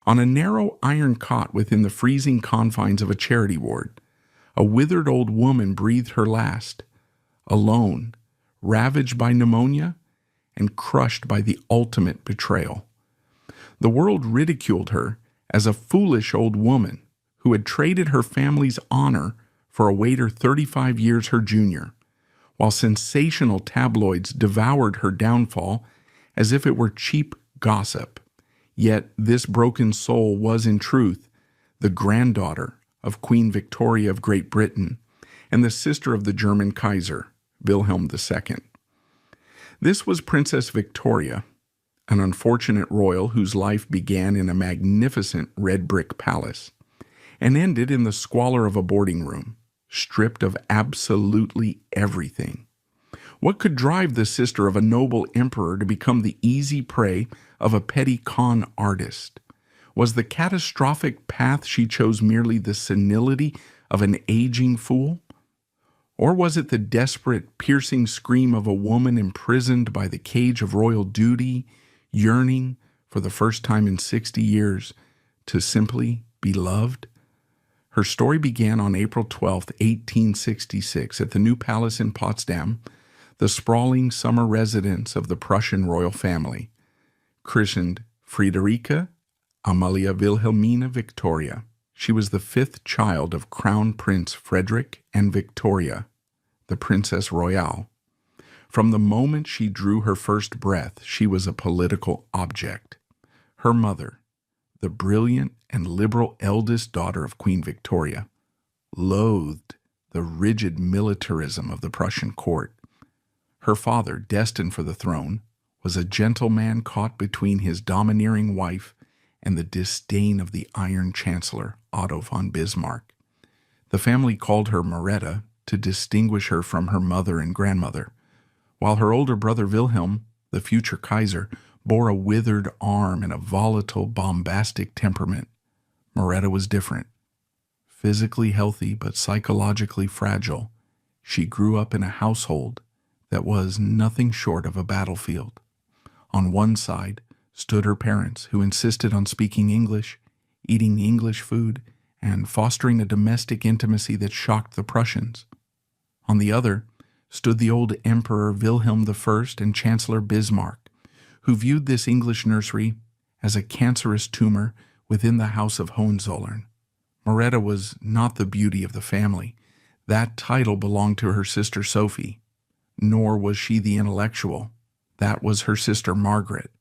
On a narrow iron cot within the freezing confines of a charity ward, a withered old woman breathed her last, alone, ravaged by pneumonia, and crushed by the ultimate betrayal. The world ridiculed her as a foolish old woman who had traded her family's honor for a waiter 35 years her junior, while sensational tabloids devoured her downfall as if it were cheap gossip. Yet this broken soul was in truth the granddaughter of Queen Victoria of Great Britain and the sister of the German Kaiser, Wilhelm II. This was Princess Viktoria, an unfortunate royal whose life began in a magnificent red brick palace and ended in the squalor of a boarding room, stripped of absolutely everything. What could drive the sister of a noble emperor to become the easy prey of a petty con artist? Was the catastrophic path she chose merely the senility of an aging fool? Or was it the desperate, piercing scream of a woman imprisoned by the cage of royal duty, yearning, for the first time in 60 years, to simply be loved? Her story began on April 12, 1866, at the New Palace in Potsdam, the sprawling summer residence of the Prussian royal family, christened Friederike Amalia Wilhelmina Victoria. She was the fifth child of Crown Prince Frederick and Victoria, the Princess Royale. From the moment she drew her first breath, she was a political object. Her mother, the brilliant and liberal eldest daughter of Queen Victoria, loathed the rigid militarism of the Prussian court. Her father, destined for the throne, was a gentleman caught between his domineering wife and the disdain of the Iron Chancellor, Otto von Bismarck. The family called her Moretta to distinguish her from her mother and grandmother, while her older brother Wilhelm, the future Kaiser, bore a withered arm and a volatile, bombastic temperament. Moretta was different. Physically healthy but psychologically fragile, she grew up in a household that was nothing short of a battlefield. On one side stood her parents, who insisted on speaking English, eating English food, and fostering a domestic intimacy that shocked the Prussians. On the other stood the old Emperor Wilhelm I and Chancellor Bismarck, who viewed this English nursery as a cancerous tumor within the House of Hohenzollern. Moretta was not the beauty of the family. That title belonged to her sister Sophie. Nor was she the intellectual. That was her sister Margaret.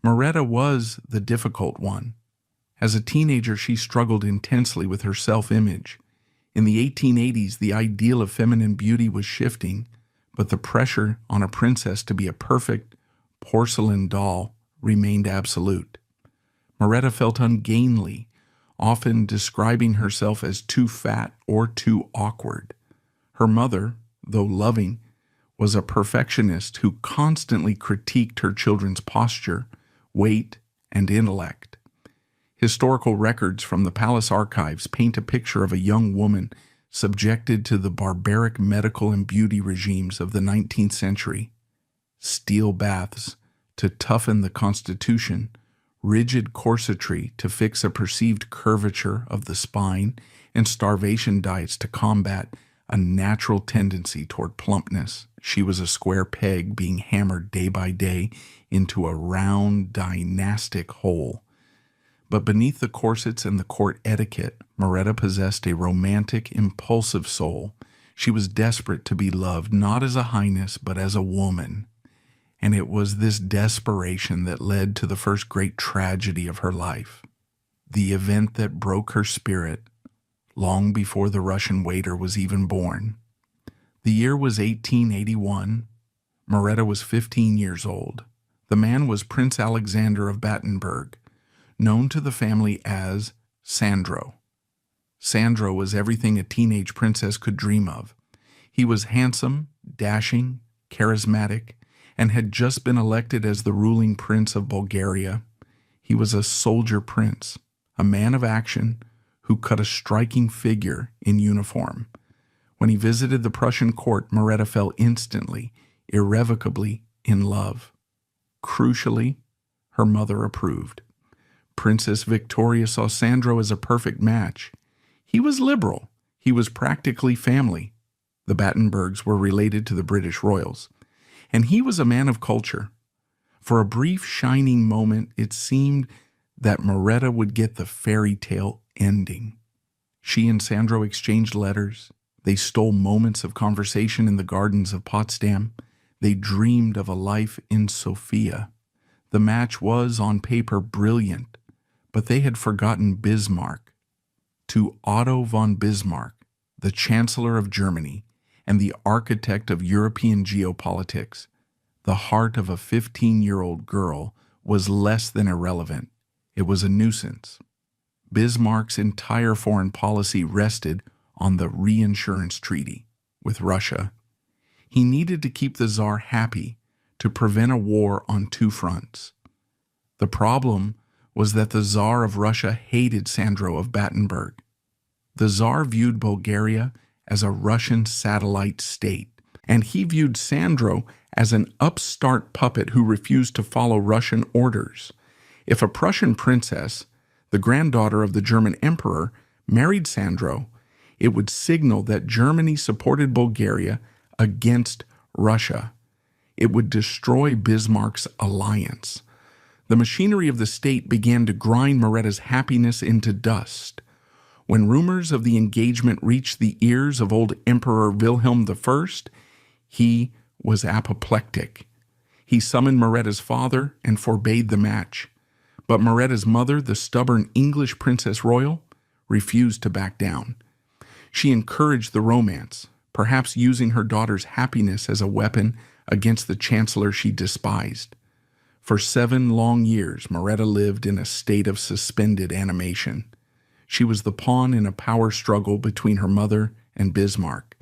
Moretta was the difficult one. As a teenager, she struggled intensely with her self-image. In the 1880s, the ideal of feminine beauty was shifting, but the pressure on a princess to be a perfect porcelain doll remained absolute. Moretta felt ungainly, often describing herself as too fat or too awkward. Her mother, though loving, was a perfectionist who constantly critiqued her children's posture, weight, and intellect. Historical records from the palace archives paint a picture of a young woman subjected to the barbaric medical and beauty regimes of the 19th century. Steel baths to toughen the constitution, rigid corsetry to fix a perceived curvature of the spine, and starvation diets to combat a natural tendency toward plumpness. She was a square peg being hammered day by day into a round dynastic hole. But beneath the corsets and the court etiquette, Moretta possessed a romantic, impulsive soul. She was desperate to be loved, not as a highness, but as a woman. And it was this desperation that led to the first great tragedy of her life, the event that broke her spirit long before the Russian waiter was even born. The year was 1881. Moretta was 15 years old. The man was Prince Alexander of Battenberg, known to the family as Sandro. Sandro was everything a teenage princess could dream of. He was handsome, dashing, charismatic, and had just been elected as the ruling prince of Bulgaria. He was a soldier prince, a man of action who cut a striking figure in uniform. When he visited the Prussian court, Moretta fell instantly, irrevocably in love. Crucially, her mother approved. Princess Viktoria saw Sandro as a perfect match. He was liberal. He was practically family. The Battenbergs were related to the British royals. And he was a man of culture. For a brief shining moment, it seemed that Moretta would get the fairy tale ending. She and Sandro exchanged letters. They stole moments of conversation in the gardens of Potsdam. They dreamed of a life in Sofia. The match was, on paper, brilliant, but they had forgotten Bismarck. To Otto von Bismarck, the Chancellor of Germany and the architect of European geopolitics, the heart of a 15-year-old girl was less than irrelevant. It was a nuisance. Bismarck's entire foreign policy rested on the reinsurance treaty with Russia. He needed to keep the Tsar happy to prevent a war on two fronts. The problem was that the Tsar of Russia hated Sandro of Battenberg. The Tsar viewed Bulgaria as a Russian satellite state, and he viewed Sandro as an upstart puppet who refused to follow Russian orders. If a Prussian princess, the granddaughter of the German emperor, married Sandro, it would signal that Germany supported Bulgaria against Russia. It would destroy Bismarck's alliance. The machinery of the state began to grind Moretta's happiness into dust. When rumors of the engagement reached the ears of old Emperor Wilhelm I, he was apoplectic. He summoned Moretta's father and forbade the match. But Moretta's mother, the stubborn English Princess Royal, refused to back down. She encouraged the romance, perhaps using her daughter's happiness as a weapon against the chancellor she despised. For 7 long years, Moretta lived in a state of suspended animation. She was the pawn in a power struggle between her mother and Bismarck.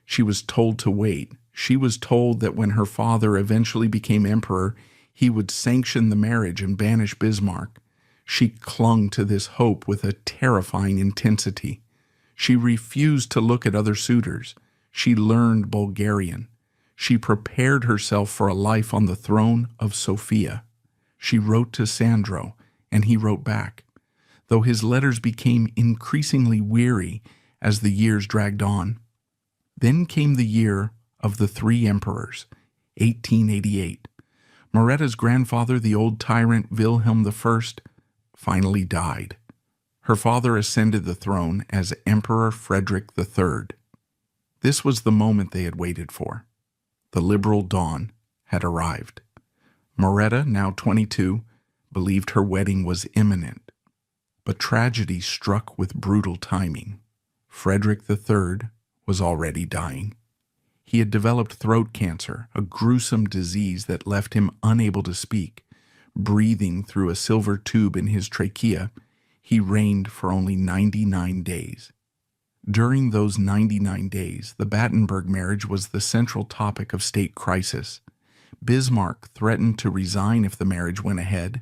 She was told to wait. She was told that when her father eventually became emperor, he would sanction the marriage and banish Bismarck. She clung to this hope with a terrifying intensity. She refused to look at other suitors. She learned Bulgarian. She prepared herself for a life on the throne of Sofia. She wrote to Sandro, and he wrote back, though his letters became increasingly weary as the years dragged on. Then came the year of the 3 emperors, 1888. Moretta's grandfather, the old tyrant Wilhelm I, finally died. Her father ascended the throne as Emperor Frederick III. This was the moment they had waited for. The liberal dawn had arrived. Moretta, now 22, believed her wedding was imminent. But tragedy struck with brutal timing. Frederick III was already dying. He had developed throat cancer, a gruesome disease that left him unable to speak. Breathing through a silver tube in his trachea, he reigned for only 99 days. During those 99 days, the Battenberg marriage was the central topic of state crisis. Bismarck threatened to resign if the marriage went ahead.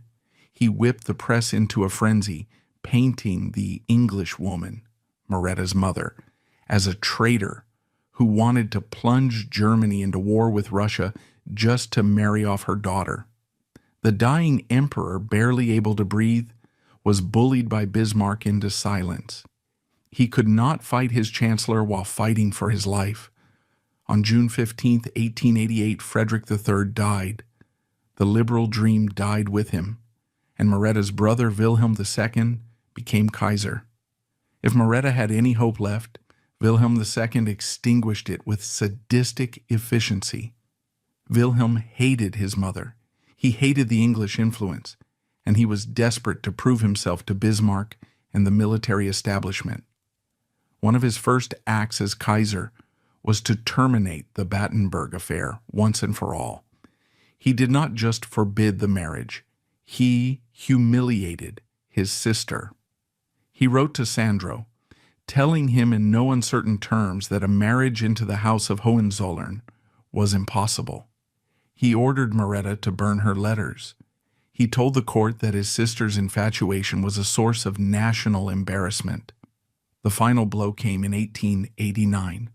He whipped the press into a frenzy, painting the English woman, Moretta's mother, as a traitor who wanted to plunge Germany into war with Russia just to marry off her daughter. The dying emperor, barely able to breathe, was bullied by Bismarck into silence. He could not fight his chancellor while fighting for his life. On June 15, 1888, Frederick III died. The liberal dream died with him, and Moretta's brother Wilhelm II became Kaiser. If Moretta had any hope left, Wilhelm II extinguished it with sadistic efficiency. Wilhelm hated his mother. He hated the English influence, and he was desperate to prove himself to Bismarck and the military establishment. One of his first acts as Kaiser was to terminate the Battenberg affair once and for all. He did not just forbid the marriage, he humiliated his sister. He wrote to Sandro, telling him in no uncertain terms that a marriage into the house of Hohenzollern was impossible. He ordered Moretta to burn her letters. He told the court that his sister's infatuation was a source of national embarrassment. The final blow came in 1889.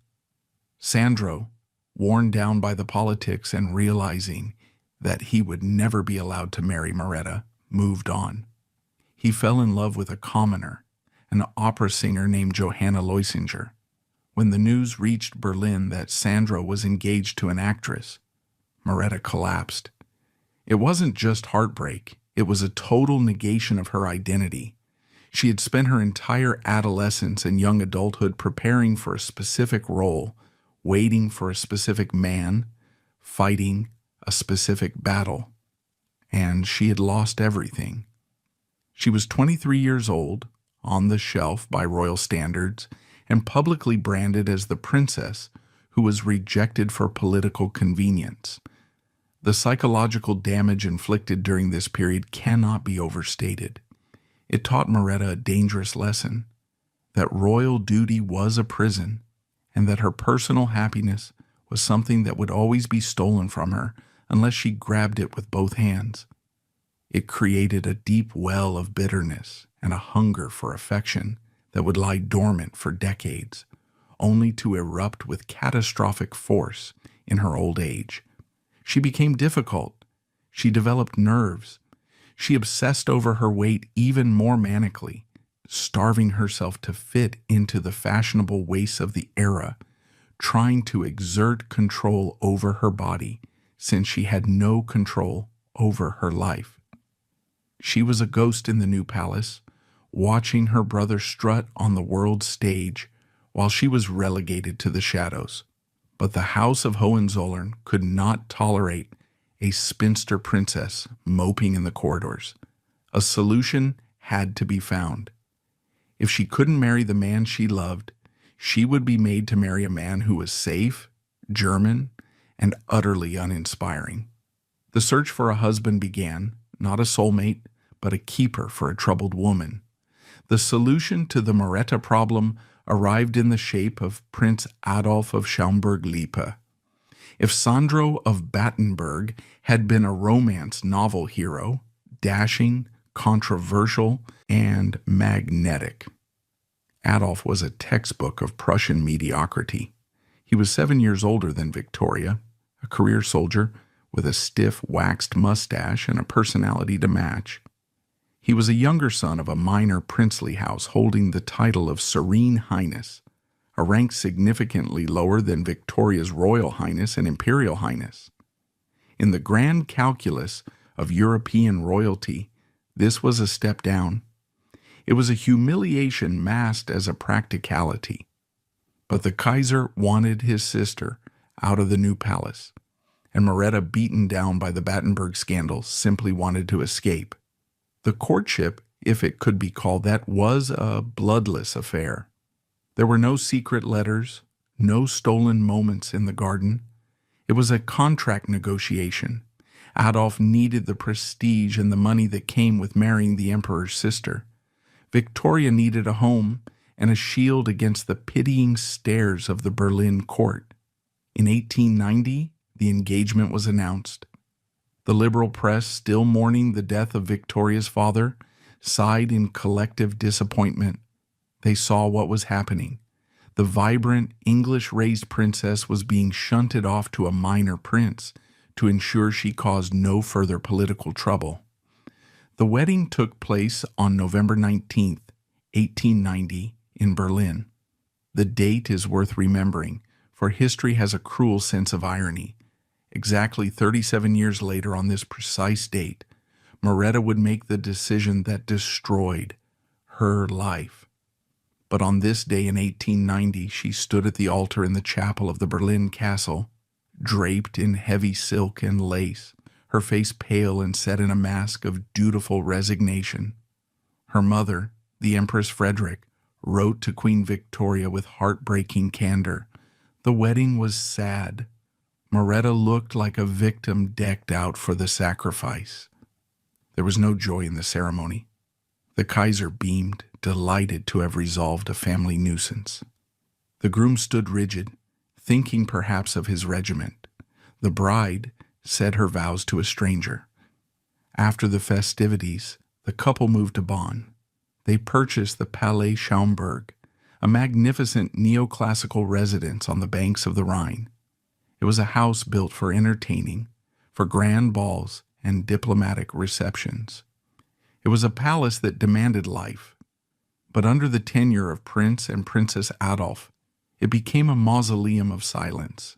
Sandro, worn down by the politics and realizing that he would never be allowed to marry Moretta, moved on. He fell in love with a commoner, an opera singer named Johanna Leusinger. When the news reached Berlin that Sandro was engaged to an actress, Moretta collapsed. It wasn't just heartbreak, it was a total negation of her identity. She had spent her entire adolescence and young adulthood preparing for a specific role, waiting for a specific man, fighting a specific battle. And she had lost everything. She was 23 years old, on the shelf by royal standards, and publicly branded as the princess who was rejected for political convenience. The psychological damage inflicted during this period cannot be overstated. It taught Moretta a dangerous lesson, that royal duty was a prison, and that her personal happiness was something that would always be stolen from her unless she grabbed it with both hands. It created a deep well of bitterness and a hunger for affection that would lie dormant for decades, only to erupt with catastrophic force in her old age. She became difficult. She developed nerves. She obsessed over her weight even more manically, starving herself to fit into the fashionable waists of the era, trying to exert control over her body since she had no control over her life. She was a ghost in the new palace, watching her brother strut on the world stage while she was relegated to the shadows. But the House of Hohenzollern could not tolerate a spinster princess moping in the corridors. A solution had to be found. If she couldn't marry the man she loved, she would be made to marry a man who was safe, German, and utterly uninspiring. The search for a husband began, not a soulmate, but a keeper for a troubled woman. The solution to the Moretta problem arrived in the shape of Prince Adolf of Schaumburg-Lippe. If Sandro of Battenberg had been a romance novel hero, dashing, controversial, and magnetic, Adolf was a textbook of Prussian mediocrity. He was 7 years older than Victoria, a career soldier with a stiff, waxed mustache and a personality to match. He was a younger son of a minor princely house holding the title of Serene Highness, a rank significantly lower than Victoria's Royal Highness and Imperial Highness. In the grand calculus of European royalty, this was a step down. It was a humiliation masked as a practicality. But the Kaiser wanted his sister out of the new palace, and Moretta, beaten down by the Battenberg scandal, simply wanted to escape. The courtship, if it could be called that, was a bloodless affair. There were no secret letters, no stolen moments in the garden. It was a contract negotiation. Adolf needed the prestige and the money that came with marrying the emperor's sister. Victoria needed a home and a shield against the pitying stares of the Berlin court. In 1890, the engagement was announced. The liberal press, still mourning the death of Victoria's father, sighed in collective disappointment. They saw what was happening. The vibrant, English-raised princess was being shunted off to a minor prince to ensure she caused no further political trouble. The wedding took place on November 19, 1890, in Berlin. The date is worth remembering, for history has a cruel sense of irony. Exactly 37 years later, on this precise date, Moretta would make the decision that destroyed her life. But on this day in 1890, she stood at the altar in the chapel of the Berlin castle, draped in heavy silk and lace, her face pale and set in a mask of dutiful resignation. Her mother, the Empress Frederick, wrote to Queen Victoria with heartbreaking candor. The wedding was sad. Moretta looked like a victim decked out for the sacrifice. There was no joy in the ceremony. The Kaiser beamed, delighted to have resolved a family nuisance. The groom stood rigid, thinking perhaps of his regiment. The bride said her vows to a stranger. After the festivities, the couple moved to Bonn. They purchased the Palais Schaumburg, a magnificent neoclassical residence on the banks of the Rhine. It was a house built for entertaining, for grand balls and diplomatic receptions. It was a palace that demanded life. But under the tenure of Prince and Princess Adolf, it became a mausoleum of silence.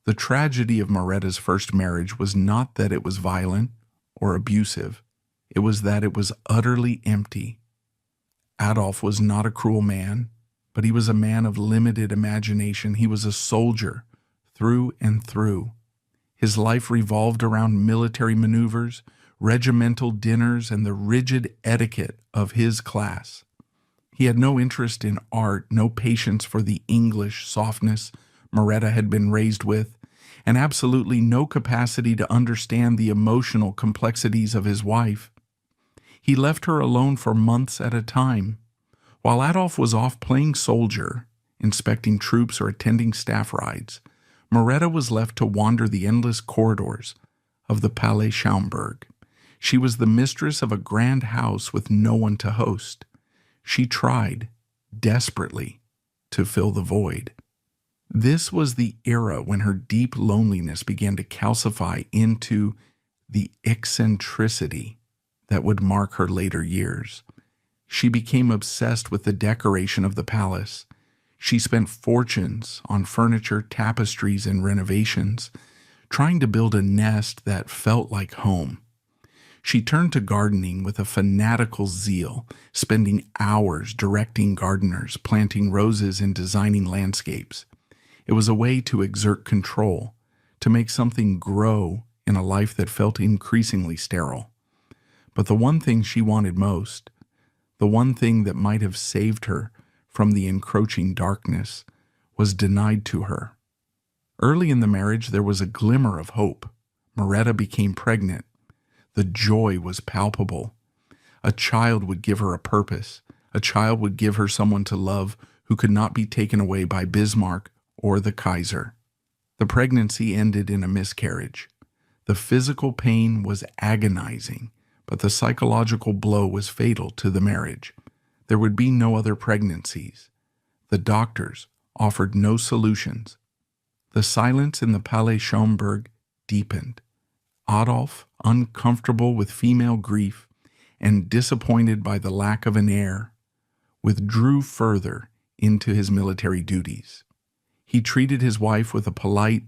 The tragedy of Moretta's first marriage was not that it was violent or abusive. It was that it was utterly empty. Adolf was not a cruel man, but he was a man of limited imagination. He was a soldier through and through. His life revolved around military maneuvers, regimental dinners, and the rigid etiquette of his class. He had no interest in art, no patience for the English softness Moretta had been raised with, and absolutely no capacity to understand the emotional complexities of his wife. He left her alone for months at a time. While Adolf was off playing soldier, inspecting troops or attending staff rides, Moretta was left to wander the endless corridors of the Palais Schaumburg. She was the mistress of a grand house with no one to host. She tried, desperately, to fill the void. This was the era when her deep loneliness began to calcify into the eccentricity that would mark her later years. She became obsessed with the decoration of the palace. She spent fortunes on furniture, tapestries, and renovations, trying to build a nest that felt like home. She turned to gardening with a fanatical zeal, spending hours directing gardeners, planting roses, and designing landscapes. It was a way to exert control, to make something grow in a life that felt increasingly sterile. But the one thing she wanted most, the one thing that might have saved her from the encroaching darkness, was denied to her. Early in the marriage, there was a glimmer of hope. Moretta became pregnant. The joy was palpable. A child would give her a purpose. A child would give her someone to love who could not be taken away by Bismarck or the Kaiser. The pregnancy ended in a miscarriage. The physical pain was agonizing, but the psychological blow was fatal to the marriage. There would be no other pregnancies. The doctors offered no solutions. The silence in the Palais Schaumburg deepened. Adolf, uncomfortable with female grief and disappointed by the lack of an heir, withdrew further into his military duties. He treated his wife with a polite,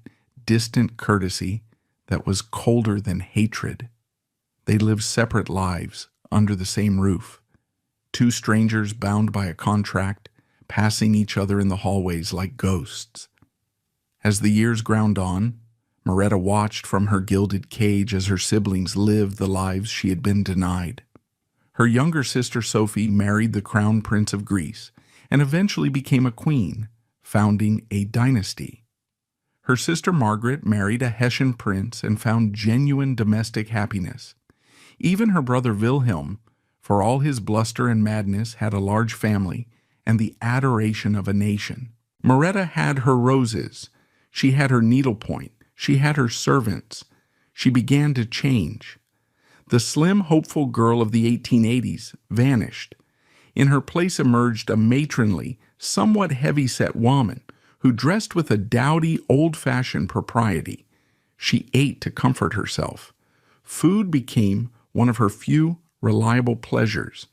distant courtesy that was colder than hatred. They lived separate lives under the same roof, two strangers bound by a contract, passing each other in the hallways like ghosts. As the years ground on, Moretta watched from her gilded cage as her siblings lived the lives she had been denied. Her younger sister Sophie married the crown prince of Greece and eventually became a queen, founding a dynasty. Her sister Margaret married a Hessian prince and found genuine domestic happiness. Even her brother Wilhelm, for all his bluster and madness, had a large family and the adoration of a nation. Moretta had her roses. She had her needlepoint. She had her servants. She began to change. The slim, hopeful girl of the 1880s vanished. In her place emerged a matronly, somewhat heavy-set woman who dressed with a dowdy, old-fashioned propriety. She ate to comfort herself. Food became one of her few reliable pleasures.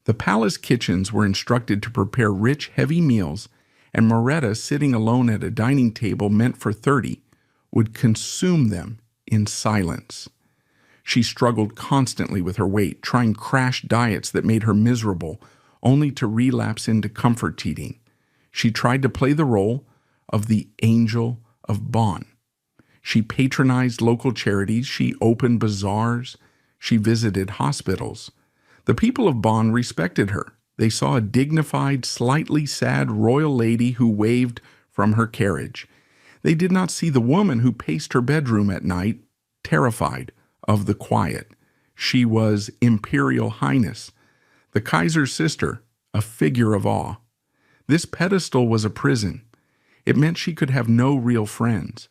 The palace kitchens were instructed to prepare rich, heavy meals, and Moretta, sitting alone at a dining table meant for 30, would consume them in silence. She struggled constantly with her weight, trying crash diets that made her miserable, only to relapse into comfort eating. She tried to play the role of the Angel of Bonn. She patronized local charities, she opened bazaars, she visited hospitals. The people of Bonn respected her. They saw a dignified, slightly sad royal lady who waved from her carriage. They did not see the woman who paced her bedroom at night, terrified of the quiet. She was Imperial Highness, the Kaiser's sister, a figure of awe. This pedestal was a prison. It meant she could have no real friends.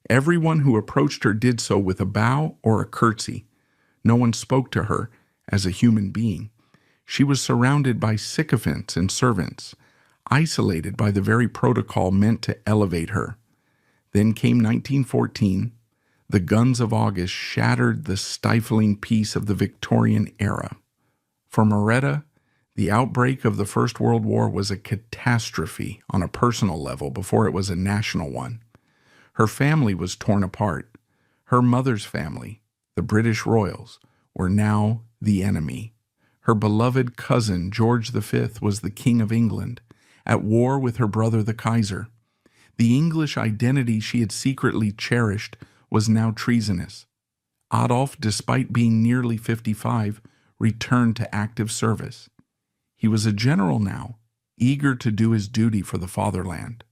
Everyone who approached her did so with a bow or a curtsy. No one spoke to her as a human being. She was surrounded by sycophants and servants, isolated by the very protocol meant to elevate her. Then came 1914. The guns of August shattered the stifling peace of the Victorian era. For Moretta, the outbreak of the First World War was a catastrophe on a personal level before it was a national one. Her family was torn apart. Her mother's family, the British royals, were now the enemy. Her beloved cousin, George V, was the King of England, at war with her brother the Kaiser. The English identity she had secretly cherished was now treasonous. Adolf, despite being nearly 55, returned to active service. He was a general now, eager to do his duty for the fatherland.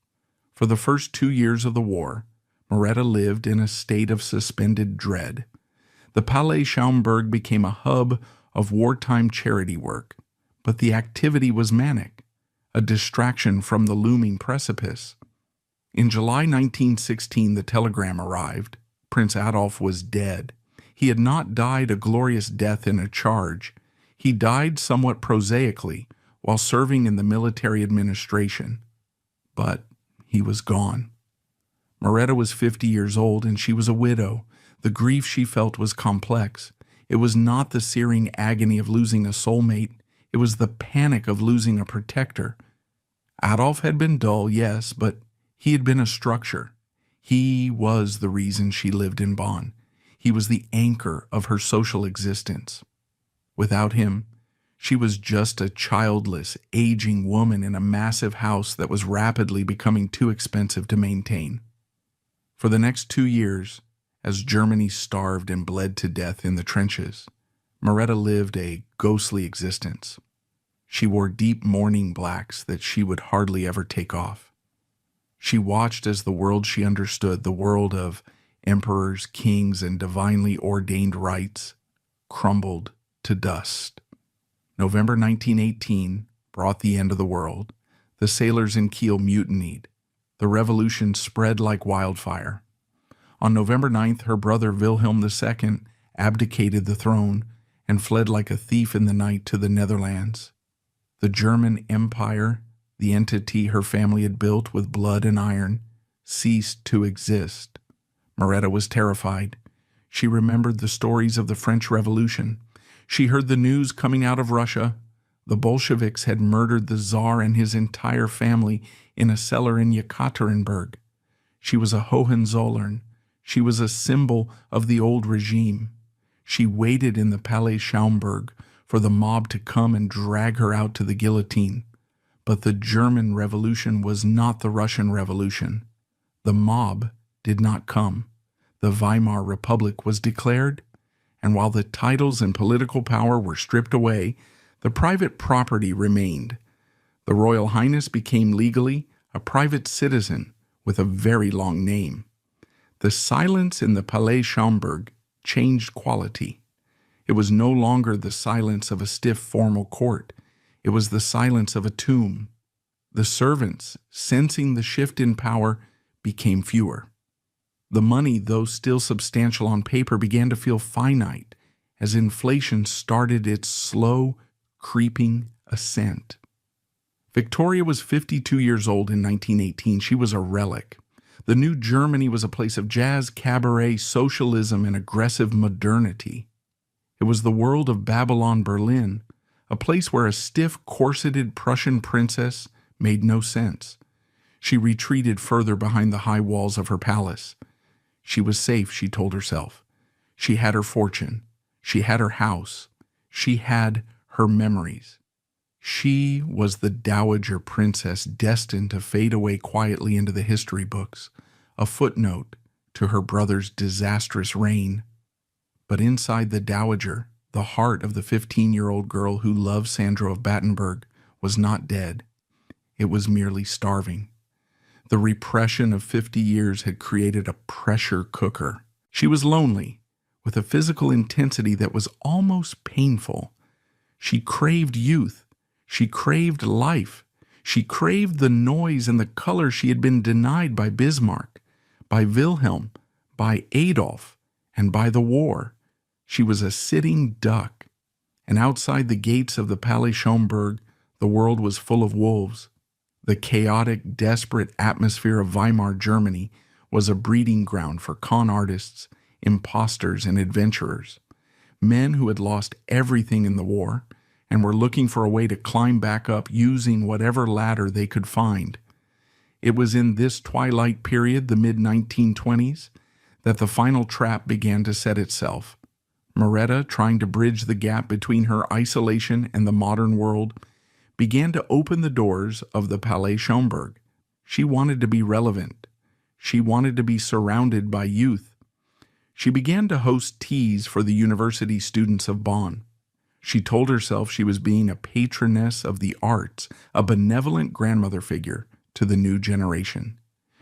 For the first 2 years of the war, Moretta lived in a state of suspended dread. The Palais Schaumburg became a hub of wartime charity work, but the activity was manic, a distraction from the looming precipice. In July 1916, the telegram arrived. Prince Adolf was dead. He had not died a glorious death in a charge. He died somewhat prosaically while serving in the military administration. But he was gone. Moretta was 50 years old and she was a widow. The grief she felt was complex. It was not the searing agony of losing a soulmate. It was the panic of losing a protector. Adolf had been dull, yes, but he had been a structure. He was the reason she lived in Bonn. He was the anchor of her social existence. Without him, she was just a childless, aging woman in a massive house that was rapidly becoming too expensive to maintain. For the next 2 years, as Germany starved and bled to death in the trenches, Moretta lived a ghostly existence. She wore deep mourning blacks that she would hardly ever take off. She watched as the world she understood, the world of emperors, kings, and divinely ordained rites, crumbled to dust. November 1918 brought the end of the world. The sailors in Kiel mutinied. The revolution spread like wildfire. On November 9th, her brother Wilhelm II abdicated the throne and fled like a thief in the night to the Netherlands. The German Empire, the entity her family had built with blood and iron, ceased to exist. Moretta was terrified. She remembered the stories of the French Revolution. She heard the news coming out of Russia. The Bolsheviks had murdered the Tsar and his entire family in a cellar in Yekaterinburg. She was a Hohenzollern. She was a symbol of the old regime. She waited in the Palais Schaumburg for the mob to come and drag her out to the guillotine. But the German Revolution was not the Russian Revolution. The mob did not come. The Weimar Republic was declared, and while the titles and political power were stripped away, the private property remained. The Royal Highness became legally a private citizen with a very long name. The silence in the Palais Schaumburg changed quality. It was no longer the silence of a stiff formal court. It was the silence of a tomb. The servants, sensing the shift in power, became fewer. The money, though still substantial on paper, began to feel finite as inflation started its slow, creeping ascent. Victoria was 52 years old in 1918. She was a relic. The new Germany was a place of jazz, cabaret, socialism, and aggressive modernity. It was the world of Babylon Berlin, a place where a stiff, corseted Prussian princess made no sense. She retreated further behind the high walls of her palace. She was safe, she told herself. She had her fortune. She had her house. She had her memories. She was the dowager princess destined to fade away quietly into the history books, a footnote to her brother's disastrous reign. But inside the dowager, the heart of the 15-year-old girl who loved Sandro of Battenberg was not dead. It was merely starving. The repression of 50 years had created a pressure cooker. She was lonely, with a physical intensity that was almost painful. She craved youth. She craved life. She craved the noise and the color she had been denied by Bismarck, by Wilhelm, by Adolf, and by the war. She was a sitting duck, and outside the gates of the Palais Schaumburg, the world was full of wolves. The chaotic, desperate atmosphere of Weimar Germany was a breeding ground for con artists, imposters, and adventurers. Men who had lost everything in the war and were looking for a way to climb back up using whatever ladder they could find. It was in this twilight period, the mid-1920s, that the final trap began to set itself. Moretta, trying to bridge the gap between her isolation and the modern world, began to open the doors of the Palais Schaumburg. She wanted to be relevant. She wanted to be surrounded by youth. She began to host teas for the university students of Bonn. She told herself she was being a patroness of the arts, a benevolent grandmother figure to the new generation.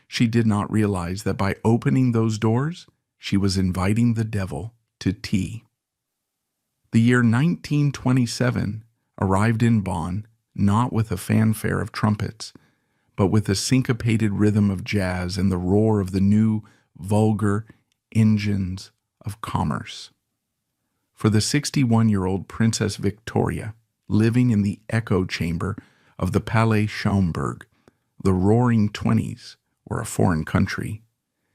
She did not realize that by opening those doors, she was inviting the devil to tea. The year 1927 arrived in Bonn not with a fanfare of trumpets, but with the syncopated rhythm of jazz and the roar of the new, vulgar engines of commerce. For the 61-year-old Princess Viktoria, living in the echo chamber of the Palais Schaumburg, the roaring 20s were a foreign country.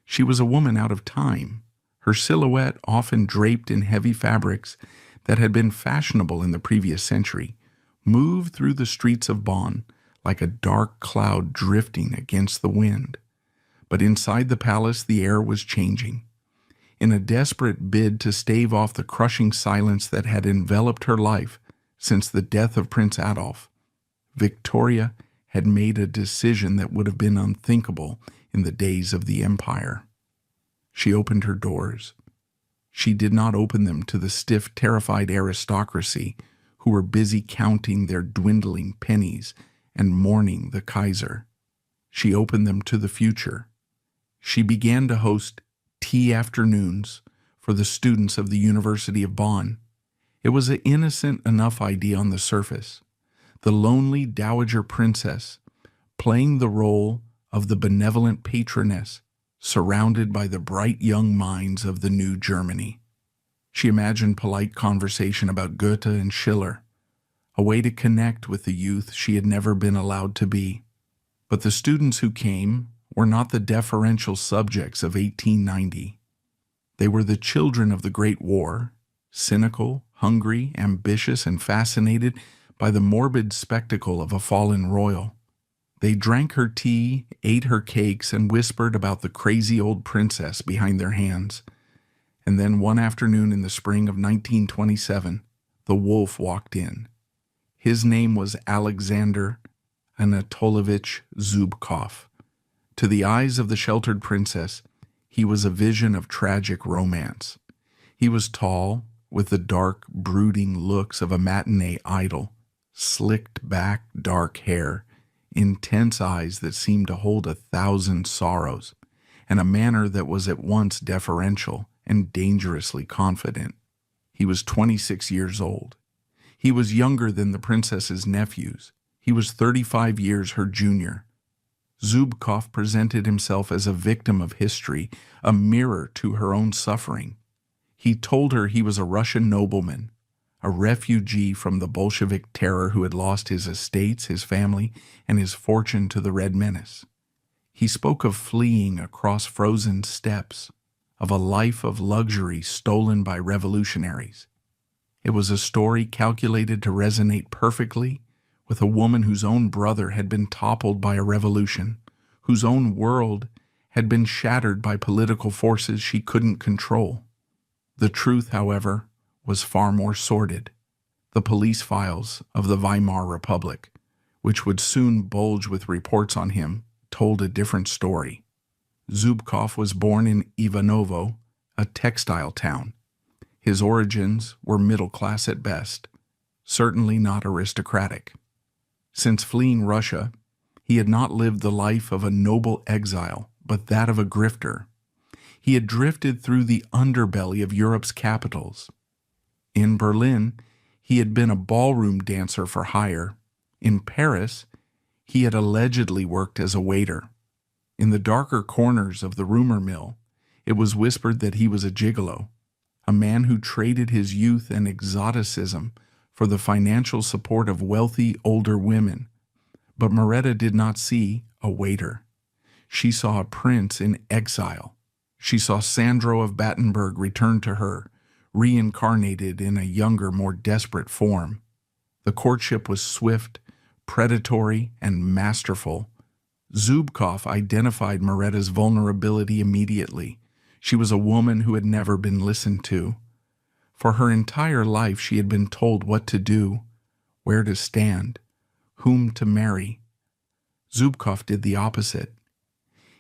She was a woman out of time, her silhouette often draped in heavy fabrics that had been fashionable in the previous century, moved through the streets of Bonn like a dark cloud drifting against the wind. But inside the palace the air was changing. In a desperate bid to stave off the crushing silence that had enveloped her life since the death of Prince Adolf, Victoria had made a decision that would have been unthinkable in the days of the Empire. She opened her doors. She did not open them to the stiff, terrified aristocracy who were busy counting their dwindling pennies and mourning the Kaiser. She opened them to the future. She began to host tea afternoons for the students of the University of Bonn. It was an innocent enough idea on the surface. The lonely dowager princess, playing the role of the benevolent patroness, surrounded by the bright young minds of the new Germany. She imagined polite conversation about Goethe and Schiller, a way to connect with the youth she had never been allowed to be. But the students who came were not the deferential subjects of 1890. They were the children of the Great War, cynical, hungry, ambitious, and fascinated by the morbid spectacle of a fallen royal. They drank her tea, ate her cakes, and whispered about the crazy old princess behind their hands. And then one afternoon in the spring of 1927, the wolf walked in. His name was Alexander Anatolovich Zubkov. To the eyes of the sheltered princess, he was a vision of tragic romance. He was tall, with the dark, brooding looks of a matinee idol, slicked back, dark hair, intense eyes that seemed to hold 1,000 sorrows, and a manner that was at once deferential and dangerously confident. He was 26 years old. He was younger than the princess's nephews. He was 35 years her junior. Zubkov presented himself as a victim of history, a mirror to her own suffering. He told her he was a Russian nobleman, a refugee from the Bolshevik terror who had lost his estates, his family, and his fortune to the Red Menace. He spoke of fleeing across frozen steppes, of a life of luxury stolen by revolutionaries. It was a story calculated to resonate perfectly with a woman whose own brother had been toppled by a revolution, whose own world had been shattered by political forces she couldn't control. The truth, however, was far more sordid. The police files of the Weimar Republic, which would soon bulge with reports on him, told a different story. Zubkov was born in Ivanovo, a textile town. His origins were middle class at best, certainly not aristocratic. Since fleeing Russia, he had not lived the life of a noble exile, but that of a grifter. He had drifted through the underbelly of Europe's capitals. In Berlin, he had been a ballroom dancer for hire. In Paris, he had allegedly worked as a waiter. In the darker corners of the rumor mill, it was whispered that he was a gigolo, a man who traded his youth and exoticism for the financial support of wealthy older women. But Moretta did not see a waiter. She saw a prince in exile. She saw Sandro of Battenberg return to her, reincarnated in a younger, more desperate form. The courtship was swift, predatory, and masterful. Zubkov identified Moretta's vulnerability immediately. She was a woman who had never been listened to. For her entire life she had been told what to do, where to stand, whom to marry. Zubkov did the opposite.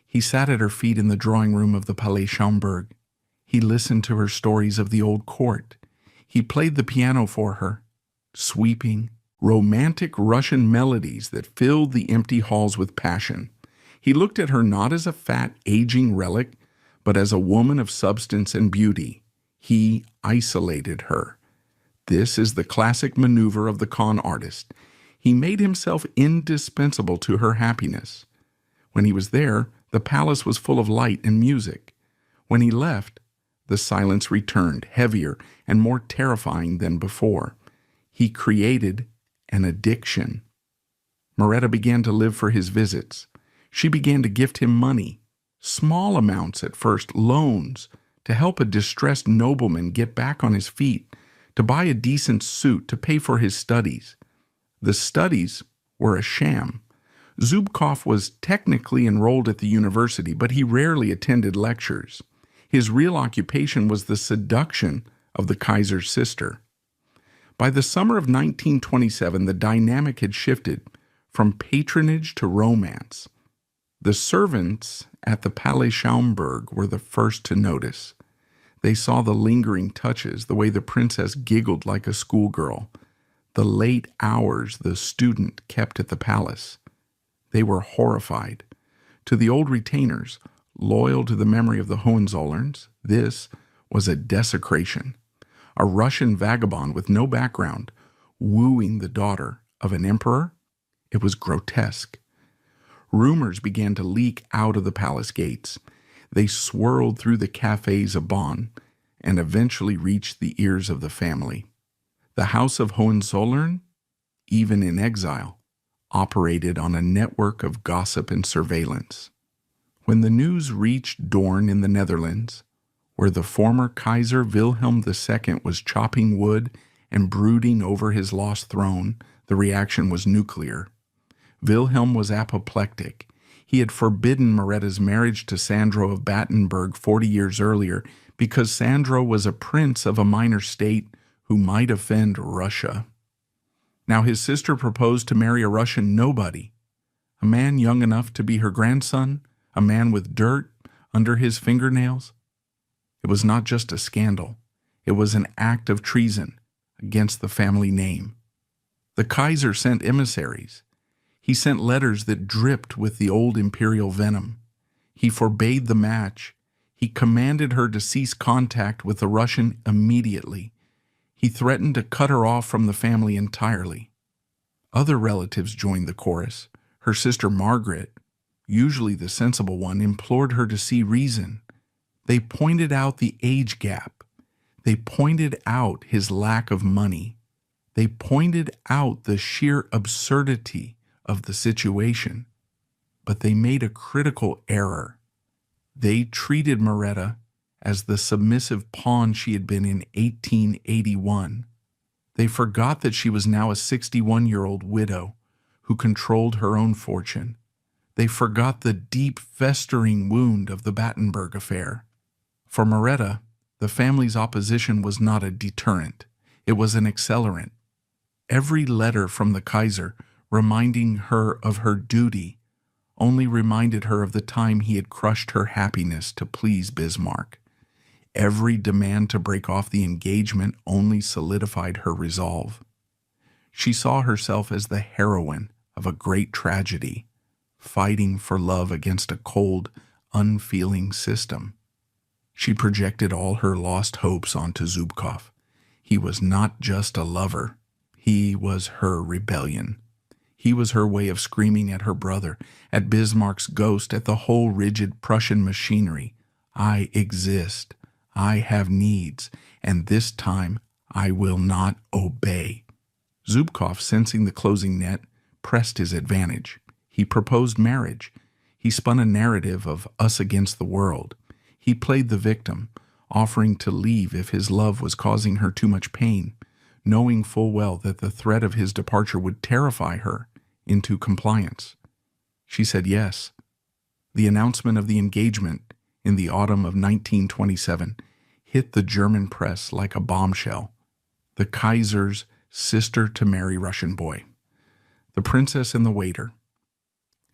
He sat at her feet in the drawing room of the Palais Schaumburg. He listened to her stories of the old court. He played the piano for her, sweeping, romantic Russian melodies that filled the empty halls with passion. He looked at her not as a fat, aging relic, but as a woman of substance and beauty. He isolated her. This is the classic maneuver of the con artist. He made himself indispensable to her happiness. When he was there, the palace was full of light and music. When he left, the silence returned, heavier and more terrifying than before. He created an addiction. Moretta began to live for his visits. She began to gift him money, small amounts at first, loans, to help a distressed nobleman get back on his feet, to buy a decent suit, to pay for his studies. The studies were a sham. Zubkov was technically enrolled at the university, but he rarely attended lectures. His real occupation was the seduction of the Kaiser's sister. By the summer of 1927, the dynamic had shifted from patronage to romance. The servants at the Palais Schaumburg were the first to notice. They saw the lingering touches, the way the princess giggled like a schoolgirl, the late hours the student kept at the palace. They were horrified. To the old retainers, loyal to the memory of the Hohenzollerns, this was a desecration. A Russian vagabond with no background, wooing the daughter of an emperor? It was grotesque. Rumors began to leak out of the palace gates. They swirled through the cafes of Bonn and eventually reached the ears of the family. The House of Hohenzollern, even in exile, operated on a network of gossip and surveillance. When the news reached Doorn in the Netherlands, where the former Kaiser Wilhelm II was chopping wood and brooding over his lost throne, the reaction was nuclear. Wilhelm was apoplectic. He had forbidden Moretta's marriage to Sandro of Battenberg 40 years earlier because Sandro was a prince of a minor state who might offend Russia. Now his sister proposed to marry a Russian nobody, a man young enough to be her grandson, a man with dirt under his fingernails. It was not just a scandal. It was an act of treason against the family name. The Kaiser sent emissaries. He sent letters that dripped with the old imperial venom. He forbade the match. He commanded her to cease contact with the Russian immediately. He threatened to cut her off from the family entirely. Other relatives joined the chorus. Her sister Margaret, usually the sensible one, implored her to see reason. They pointed out the age gap. They pointed out his lack of money. They pointed out the sheer absurdity of the situation. But they made a critical error. They treated Moretta as the submissive pawn she had been in 1881. They forgot that she was now a 61-year-old widow who controlled her own fortune. They forgot the deep, festering wound of the Battenberg affair. For Moretta, the family's opposition was not a deterrent. It was an accelerant. Every letter from the Kaiser reminding her of her duty only reminded her of the time he had crushed her happiness to please Bismarck. Every demand to break off the engagement only solidified her resolve. She saw herself as the heroine of a great tragedy, fighting for love against a cold, unfeeling system. She projected all her lost hopes onto Zubkov. He was not just a lover. He was her rebellion. He was her way of screaming at her brother, at Bismarck's ghost, at the whole rigid Prussian machinery. I exist. I have needs, and this time I will not obey. Zubkov, sensing the closing net, pressed his advantage. He proposed marriage. He spun a narrative of us against the world. He played the victim, offering to leave if his love was causing her too much pain. knowing full well that the threat of his departure would terrify her into compliance. She said yes. The announcement of the engagement in the autumn of 1927 hit the German press like a bombshell. The Kaiser's sister to marry Russian boy. The Princess and the Waiter.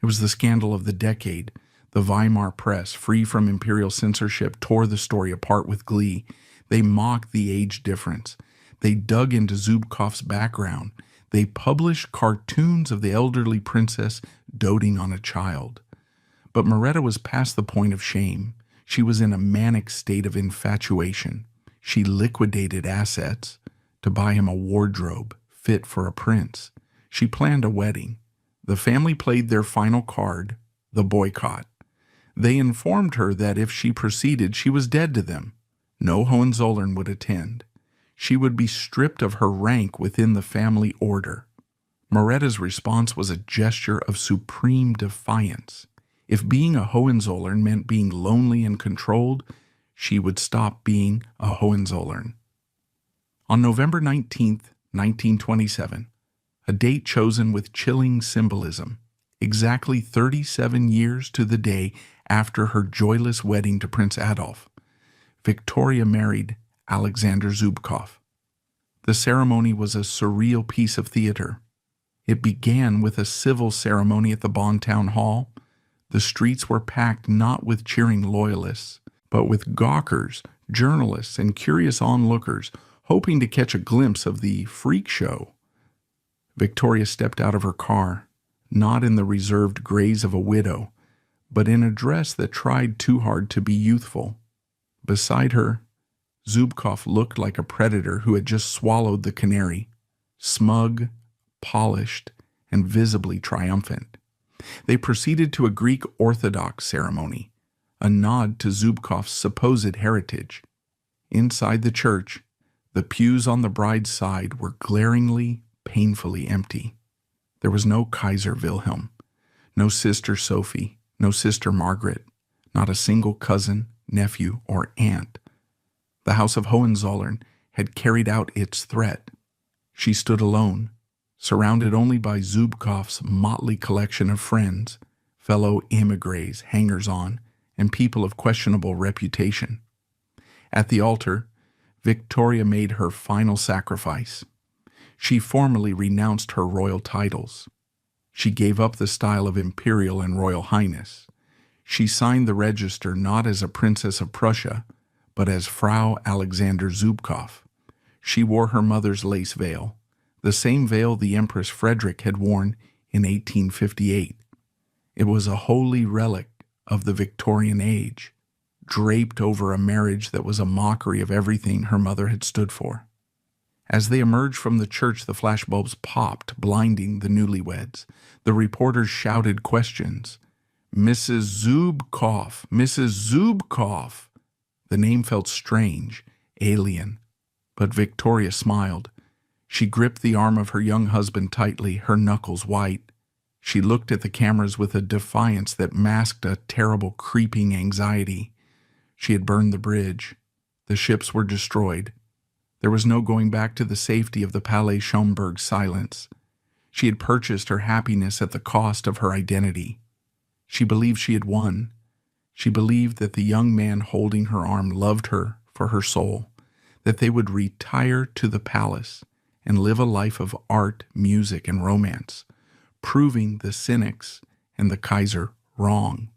It was the scandal of the decade. The Weimar press, free from imperial censorship, tore the story apart with glee. They mocked the age difference. They dug into Zubkov's background. They published cartoons of the elderly princess doting on a child. But Moretta was past the point of shame. She was in a manic state of infatuation. She liquidated assets to buy him a wardrobe fit for a prince. She planned a wedding. The family played their final card, the boycott. They informed her that if she proceeded, she was dead to them. No Hohenzollern would attend. She would be stripped of her rank within the family order. Moretta's response was a gesture of supreme defiance. If being a Hohenzollern meant being lonely and controlled, she would stop being a Hohenzollern. On November 19, 1927, a date chosen with chilling symbolism, exactly 37 years to the day after her joyless wedding to Prince Adolf, Viktoria married Alexander Zubkov. The ceremony was a surreal piece of theater. It began with a civil ceremony at the Bonn Town Hall. The streets were packed not with cheering loyalists, but with gawkers, journalists, and curious onlookers hoping to catch a glimpse of the freak show. Viktoria stepped out of her car, not in the reserved grace of a widow, but in a dress that tried too hard to be youthful. Beside her, Zubkov looked like a predator who had just swallowed the canary, smug, polished, and visibly triumphant. They proceeded to a Greek Orthodox ceremony, a nod to Zubkov's supposed heritage. Inside the church, the pews on the bride's side were glaringly, painfully empty. There was no Kaiser Wilhelm, no sister Sophie, no sister Margaret, not a single cousin, nephew, or aunt. The House of Hohenzollern had carried out its threat. She stood alone, surrounded only by Zubkov's motley collection of friends, fellow émigrés, hangers-on, and people of questionable reputation. At the altar, Viktoria made her final sacrifice. She formally renounced her royal titles. She gave up the style of imperial and royal highness. She signed the register not as a princess of Prussia, but as Frau Alexander Zubkov. She wore her mother's lace veil, the same veil the Empress Frederick had worn in 1858. It was a holy relic of the Victorian age, draped over a marriage that was a mockery of everything her mother had stood for. As they emerged from the church, the flashbulbs popped, blinding the newlyweds. The reporters shouted questions. "Mrs. Zubkov! Mrs. Zubkov!" The name felt strange, alien, but Viktoria smiled. She gripped the arm of her young husband tightly, her knuckles white. She looked at the cameras with a defiance that masked a terrible creeping anxiety. She had burned the bridge. The ships were destroyed. There was no going back to the safety of the Palais Schomburg silence. She had purchased her happiness at the cost of her identity. She believed she had won. She believed that the young man holding her arm loved her for her soul, that they would retire to the palace and live a life of art, music, and romance, proving the cynics and the Kaiser wrong.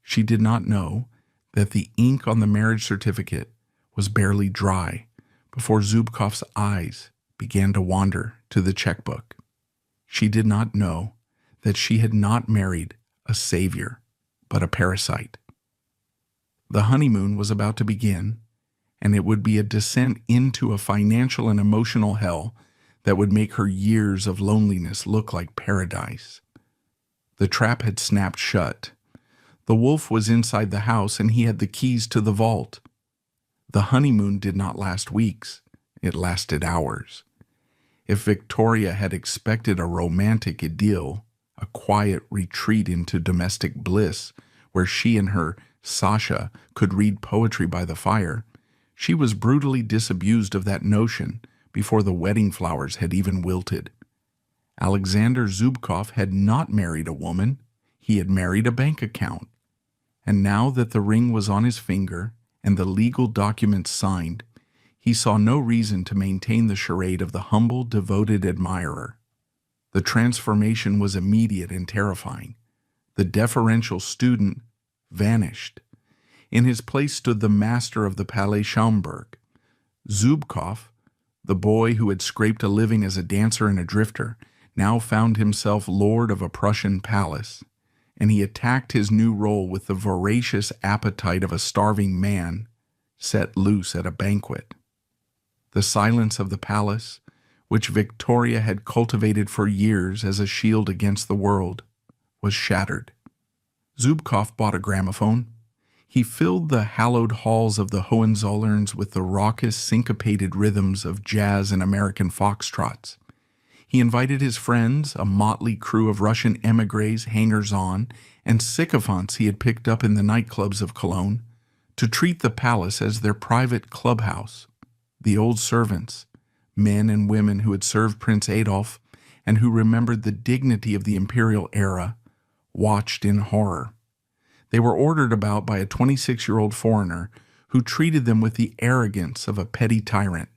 She did not know that the ink on the marriage certificate was barely dry before Zubkov's eyes began to wander to the checkbook. She did not know that she had not married a savior, but a parasite. The honeymoon was about to begin, and it would be a descent into a financial and emotional hell that would make her years of loneliness look like paradise. The trap had snapped shut. The wolf was inside the house, and he had the keys to the vault. The honeymoon did not last weeks. It lasted hours. If Viktoria had expected a romantic idyll, a quiet retreat into domestic bliss where she and her Sasha could read poetry by the fire, she was brutally disabused of that notion before the wedding flowers had even wilted. Alexander Zubkov had not married a woman, he had married a bank account. And now that the ring was on his finger and the legal documents signed, he saw no reason to maintain the charade of the humble, devoted admirer. The transformation was immediate and terrifying. The deferential student vanished. In his place stood the master of the Palais Schaumburg. Zubkov, the boy who had scraped a living as a dancer and a drifter, now found himself lord of a Prussian palace, and he attacked his new role with the voracious appetite of a starving man set loose at a banquet. The silence of the palace, which Victoria had cultivated for years as a shield against the world, was shattered. Zubkov bought a gramophone. He filled the hallowed halls of the Hohenzollerns with the raucous, syncopated rhythms of jazz and American foxtrots. He invited his friends, a motley crew of Russian émigrés, hangers-on, and sycophants he had picked up in the nightclubs of Cologne, to treat the palace as their private clubhouse. The old servants, men and women who had served Prince Adolf and who remembered the dignity of the imperial era, watched in horror. They were ordered about by a 26-year-old foreigner who treated them with the arrogance of a petty tyrant.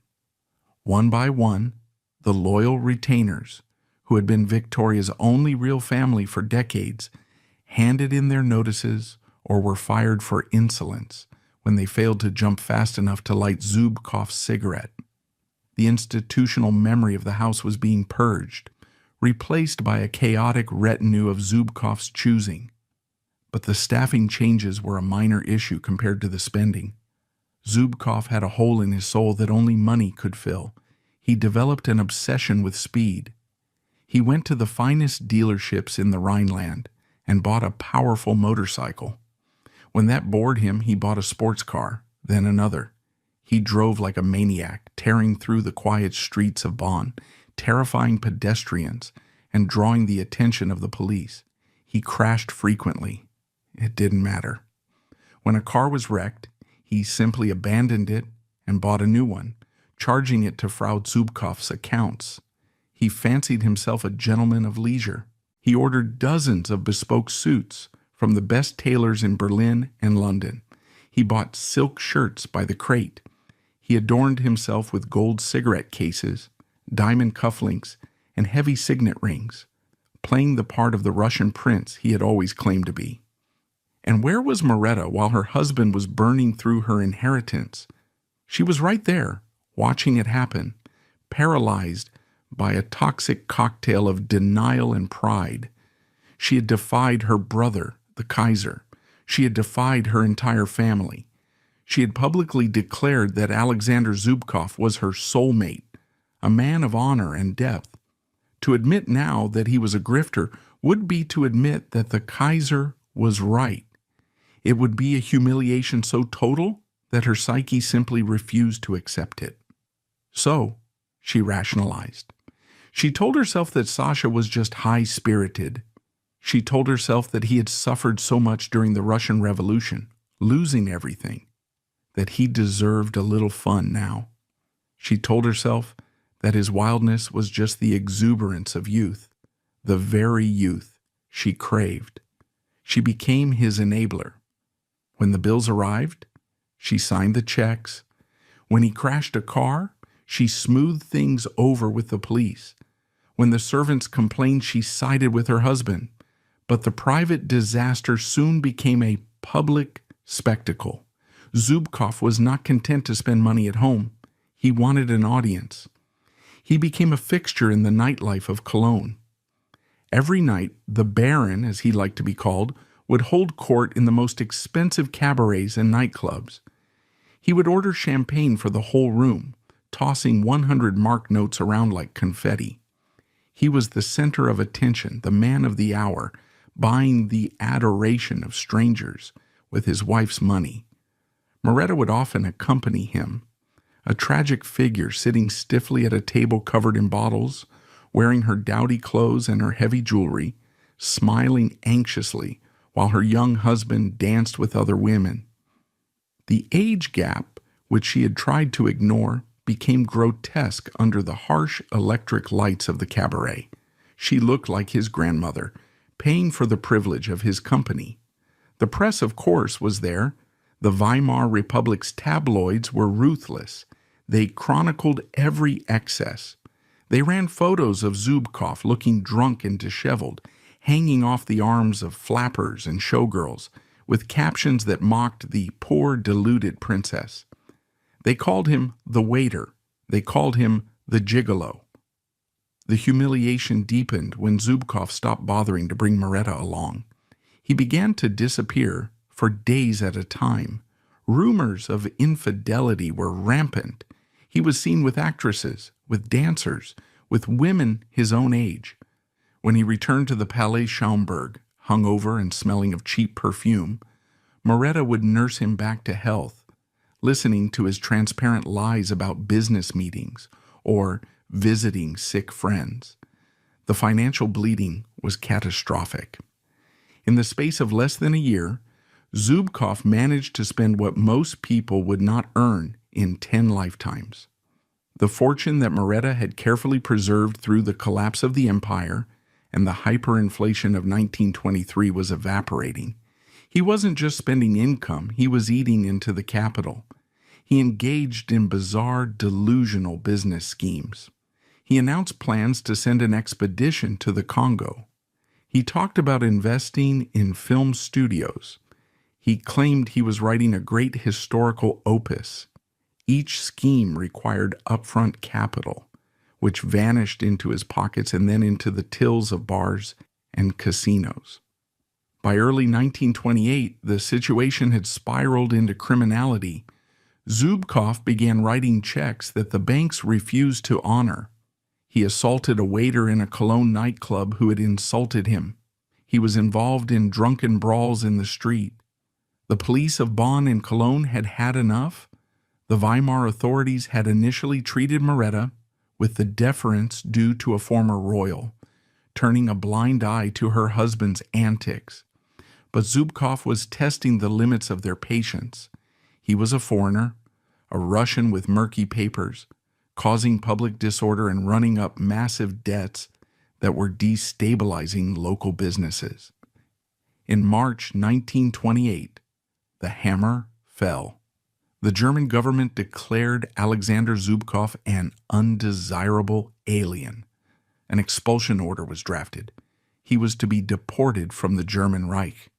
One by one, the loyal retainers, who had been Victoria's only real family for decades, handed in their notices or were fired for insolence when they failed to jump fast enough to light Zubkov's cigarette. The institutional memory of the house was being purged, replaced by a chaotic retinue of Zubkov's choosing. But the staffing changes were a minor issue compared to the spending. Zubkov had a hole in his soul that only money could fill. He developed an obsession with speed. He went to the finest dealerships in the Rhineland and bought a powerful motorcycle. When that bored him, he bought a sports car, then another. He drove like a maniac, tearing through the quiet streets of Bonn, terrifying pedestrians and drawing the attention of the police. He crashed frequently. It didn't matter. When a car was wrecked, he simply abandoned it and bought a new one, charging it to Frau Zubkov's accounts. He fancied himself a gentleman of leisure. He ordered dozens of bespoke suits from the best tailors in Berlin and London. He bought silk shirts by the crate. He adorned himself with gold cigarette cases, diamond cufflinks, and heavy signet rings, playing the part of the Russian prince he had always claimed to be. And where was Moretta while her husband was burning through her inheritance? She was right there, watching it happen, paralyzed by a toxic cocktail of denial and pride. She had defied her brother, the Kaiser. She had defied her entire family. She had publicly declared that Alexander Zubkov was her soulmate, a man of honor and depth. To admit now that he was a grifter would be to admit that the Kaiser was right. It would be a humiliation so total that her psyche simply refused to accept it. So, she rationalized. She told herself that Sasha was just high-spirited. She told herself that he had suffered so much during the Russian Revolution, losing everything, that he deserved a little fun now. She told herself that his wildness was just the exuberance of youth, the very youth she craved. She became his enabler. When the bills arrived, she signed the checks. When he crashed a car, she smoothed things over with the police. When the servants complained, she sided with her husband. But the private disaster soon became a public spectacle. Zubkov was not content to spend money at home. He wanted an audience. He became a fixture in the nightlife of Cologne. Every night, the Baron, as he liked to be called, would hold court in the most expensive cabarets and nightclubs. He would order champagne for the whole room, tossing 100-mark notes around like confetti. He was the center of attention, the man of the hour, buying the adoration of strangers with his wife's money. Moretta would often accompany him, a tragic figure sitting stiffly at a table covered in bottles, wearing her dowdy clothes and her heavy jewelry, smiling anxiously while her young husband danced with other women. The age gap, which she had tried to ignore, became grotesque under the harsh electric lights of the cabaret. She looked like his grandmother, paying for the privilege of his company. The press, of course, was there. The Weimar Republic's tabloids were ruthless. They chronicled every excess. They ran photos of Zubkov looking drunk and disheveled, hanging off the arms of flappers and showgirls, with captions that mocked the poor, deluded princess. They called him the waiter. They called him the gigolo. The humiliation deepened when Zubkov stopped bothering to bring Moretta along. He began to disappear for days at a time. Rumors of infidelity were rampant. He was seen with actresses, with dancers, with women his own age. When he returned to the Palais Schaumburg, hungover and smelling of cheap perfume, Moretta would nurse him back to health, listening to his transparent lies about business meetings or visiting sick friends. The financial bleeding was catastrophic. In the space of less than a year, Zubkov managed to spend what most people would not earn in 10 lifetimes. The fortune that had carefully preserved through the collapse of the empire and the hyperinflation of 1923 was evaporating. He wasn't just spending income, he was eating into the capital. He engaged in bizarre, delusional business schemes. He announced plans to send an expedition to the Congo. He talked about investing in film studios. He claimed he was writing a great historical opus. Each scheme required upfront capital, which vanished into his pockets and then into the tills of bars and casinos. By early 1928, the situation had spiraled into criminality. Zubkov began writing checks that the banks refused to honor. He assaulted a waiter in a Cologne nightclub who had insulted him. He was involved in drunken brawls in the street. The police of Bonn and Cologne had had enough. The Weimar authorities had initially treated Moretta with the deference due to a former royal, turning a blind eye to her husband's antics. But Zubkov was testing the limits of their patience. He was a foreigner, a Russian with murky papers, causing public disorder and running up massive debts that were destabilizing local businesses. In March 1928, the hammer fell. The German government declared Alexander Zubkov an undesirable alien. An expulsion order was drafted. He was to be deported from the German Reich.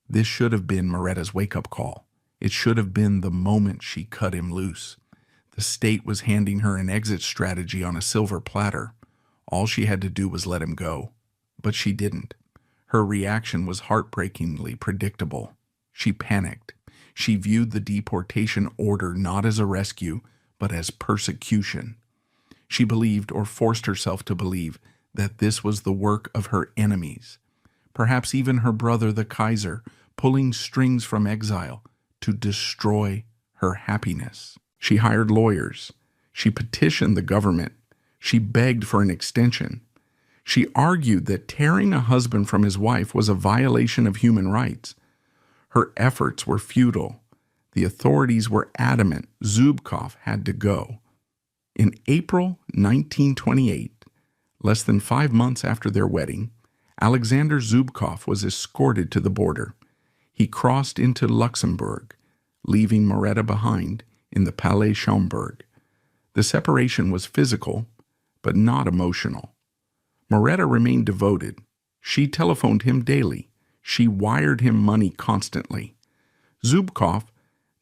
This should have been Moretta's wake-up call. It should have been the moment she cut him loose. The state was handing her an exit strategy on a silver platter. All she had to do was let him go. But she didn't. Her reaction was heartbreakingly predictable. She panicked. She viewed the deportation order not as a rescue, but as persecution. She believed, or forced herself to believe, that this was the work of her enemies, perhaps even her brother the Kaiser, pulling strings from exile to destroy her happiness. She hired lawyers. She petitioned the government. She begged for an extension. She argued that tearing a husband from his wife was a violation of human rights. Her efforts were futile. The authorities were adamant Zubkov had to go. In April 1928, less than 5 months after their wedding, Alexander Zubkov was escorted to the border. He crossed into Luxembourg, leaving Moretta behind in the Palais Schaumburg. The separation was physical, but not emotional. Moretta remained devoted. She telephoned him daily. She wired him money constantly. Zubkov,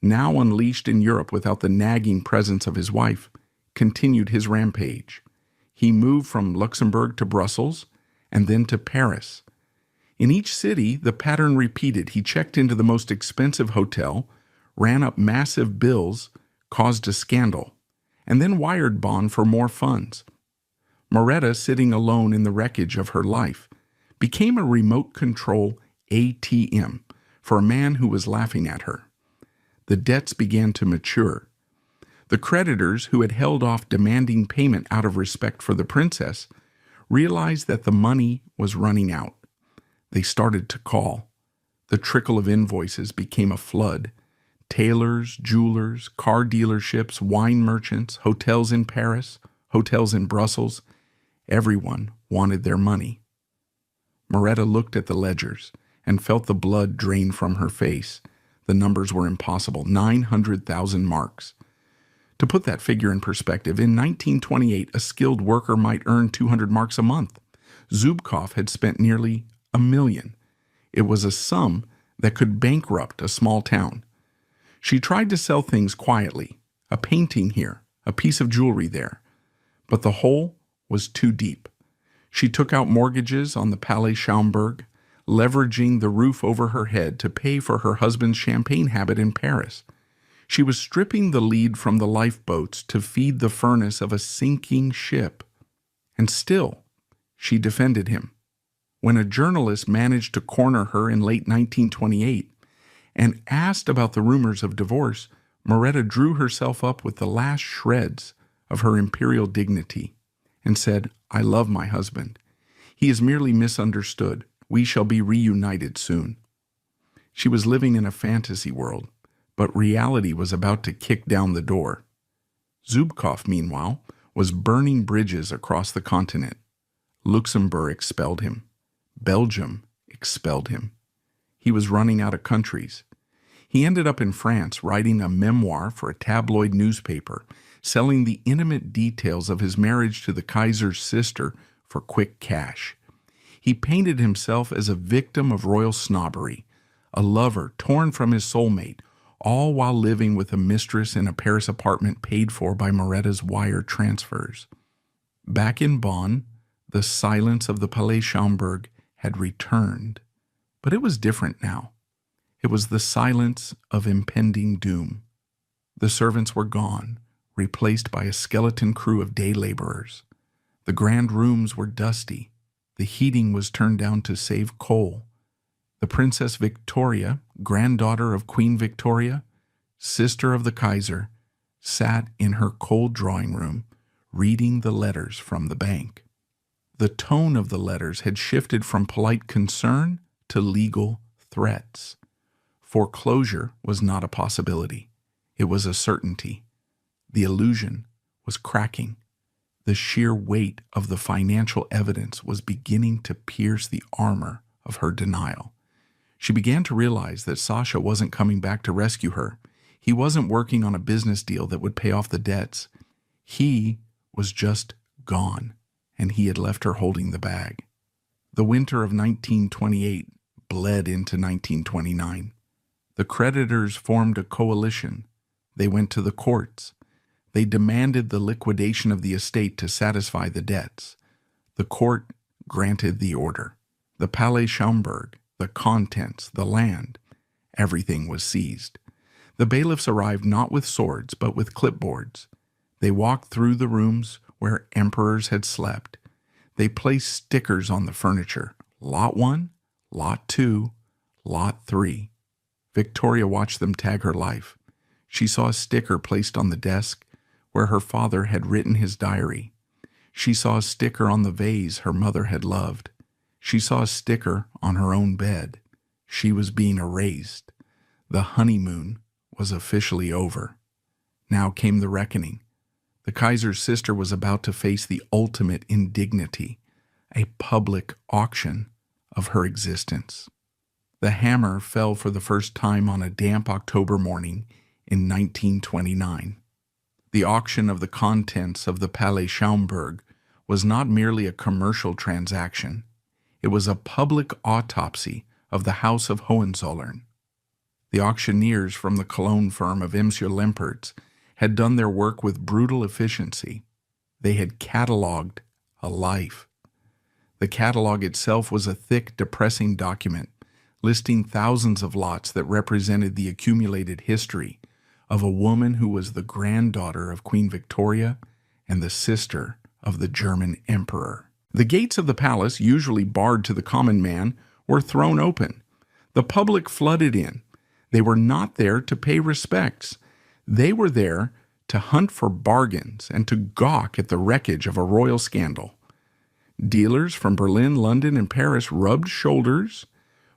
now unleashed in Europe without the nagging presence of his wife, continued his rampage. He moved from Luxembourg to Brussels and then to Paris. In each city, the pattern repeated. He checked into the most expensive hotel, ran up massive bills, caused a scandal, and then wired Bonn for more funds. Moretta, sitting alone in the wreckage of her life, became a remote control ATM for a man who was laughing at her. The debts began to mature. The creditors, who had held off demanding payment out of respect for the princess, realized that the money was running out. They started to call. The trickle of invoices became a flood. Tailors, jewelers, car dealerships, wine merchants, hotels in Paris, hotels in Brussels. Everyone wanted their money. Moretta looked at the ledgers and felt the blood drain from her face. The numbers were impossible. 900,000 marks. To put that figure in perspective, in 1928, a skilled worker might earn 200 marks a month. Zubkov had spent nearly $1 million. It was a sum that could bankrupt a small town. She tried to sell things quietly, a painting here, a piece of jewelry there. But the hole was too deep. She took out mortgages on the Palais Schaumburg, leveraging the roof over her head to pay for her husband's champagne habit in Paris. She was stripping the lead from the lifeboats to feed the furnace of a sinking ship. And still, she defended him. When a journalist managed to corner her in late 1928 and asked about the rumors of divorce, Moretta drew herself up with the last shreds of her imperial dignity and said, "I love my husband. He is merely misunderstood. We shall be reunited soon." She was living in a fantasy world, but reality was about to kick down the door. Zubkov, meanwhile, was burning bridges across the continent. Luxembourg expelled him. Belgium expelled him. He was running out of countries. He ended up in France writing a memoir for a tabloid newspaper, selling the intimate details of his marriage to the Kaiser's sister for quick cash. He painted himself as a victim of royal snobbery, a lover torn from his soulmate, all while living with a mistress in a Paris apartment paid for by Moretta's wire transfers. Back in Bonn, the silence of the Palais Schaumburg had returned, but it was different now. It was the silence of impending doom. The servants were gone, replaced by a skeleton crew of day laborers. The grand rooms were dusty. The heating was turned down to save coal. The Princess Viktoria, granddaughter of Queen Victoria, sister of the Kaiser, sat in her cold drawing room, reading the letters from the bank. The tone of the letters had shifted from polite concern to legal threats. Foreclosure was not a possibility. It was a certainty. The illusion was cracking. The sheer weight of the financial evidence was beginning to pierce the armor of her denial. She began to realize that Sasha wasn't coming back to rescue her. He wasn't working on a business deal that would pay off the debts. He was just gone, and he had left her holding the bag. The winter of 1928 bled into 1929. The creditors formed a coalition. They went to the courts. They demanded the liquidation of the estate to satisfy the debts. The court granted the order. The Palais Schaumburg, the contents, the land, everything was seized. The bailiffs arrived not with swords, but with clipboards. They walked through the rooms where emperors had slept. They placed stickers on the furniture. Lot 1, Lot 2, Lot 3. Victoria watched them tag her life. She saw a sticker placed on the desk where her father had written his diary. She saw a sticker on the vase her mother had loved. She saw a sticker on her own bed. She was being erased. The honeymoon was officially over. Now came the reckoning. The Kaiser's sister was about to face the ultimate indignity, a public auction of her existence. The hammer fell for the first time on a damp October morning in 1929. The auction of the contents of the Palais Schaumburg was not merely a commercial transaction. It was a public autopsy of the House of Hohenzollern. The auctioneers from the Cologne firm of M. Lempertz had done their work with brutal efficiency. They had catalogued a life. The catalog itself was a thick, depressing document, listing thousands of lots that represented the accumulated history of a woman who was the granddaughter of Queen Victoria and the sister of the German emperor. The gates of the palace, usually barred to the common man, were thrown open. The public flooded in. They were not there to pay respects. They were there to hunt for bargains and to gawk at the wreckage of a royal scandal. Dealers from Berlin, London, and Paris rubbed shoulders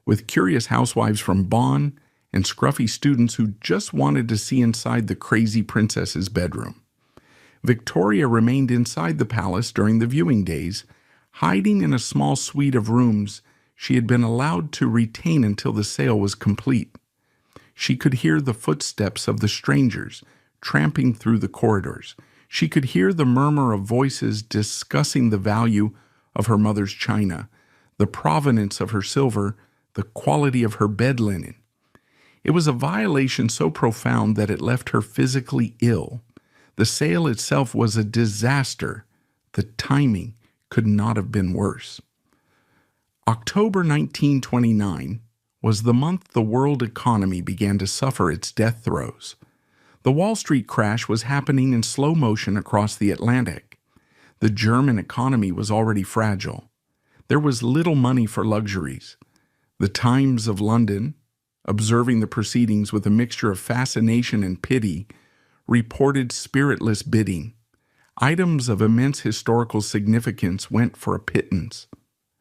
with curious housewives from Bonn and scruffy students who just wanted to see inside the crazy princess's bedroom. Victoria remained inside the palace during the viewing days, hiding in a small suite of rooms she had been allowed to retain until the sale was complete. She could hear the footsteps of the strangers tramping through the corridors. She could hear the murmur of voices discussing the value of her mother's china, the provenance of her silver, the quality of her bed linen. It was a violation so profound that it left her physically ill. The sale itself was a disaster. The timing could not have been worse. October 1929 was the month the world economy began to suffer its death throes. The Wall Street crash was happening in slow motion across the Atlantic. The German economy was already fragile. There was little money for luxuries. The Times of London, observing the proceedings with a mixture of fascination and pity, reported spiritless bidding. Items of immense historical significance went for a pittance.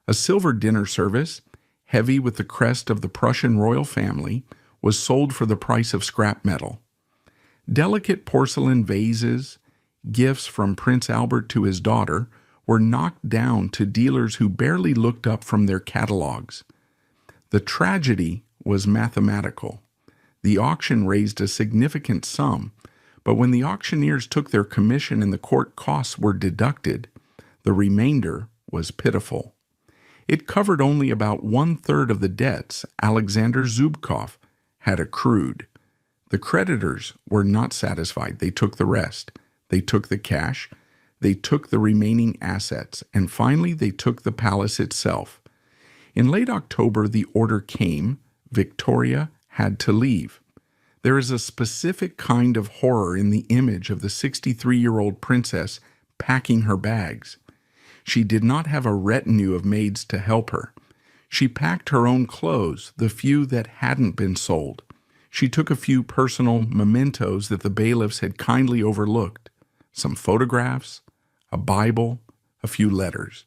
A silver dinner service, heavy with the crest of the Prussian royal family, was sold for the price of scrap metal. Delicate porcelain vases, gifts from Prince Albert to his daughter, were knocked down to dealers who barely looked up from their catalogs. The tragedy was mathematical. The auction raised a significant sum, but when the auctioneers took their commission and the court costs were deducted, the remainder was pitiful. It covered only about 1/3 of the debts Alexander Zubkov had accrued. The creditors were not satisfied. They took the rest. They took the cash. They took the remaining assets. And finally, they took the palace itself. In late October, the order came. Victoria had to leave. There is a specific kind of horror in the image of the 63-year-old princess packing her bags. She did not have a retinue of maids to help her. She packed her own clothes, the few that hadn't been sold. She took a few personal mementos that the bailiffs had kindly overlooked, some photographs, a Bible, a few letters.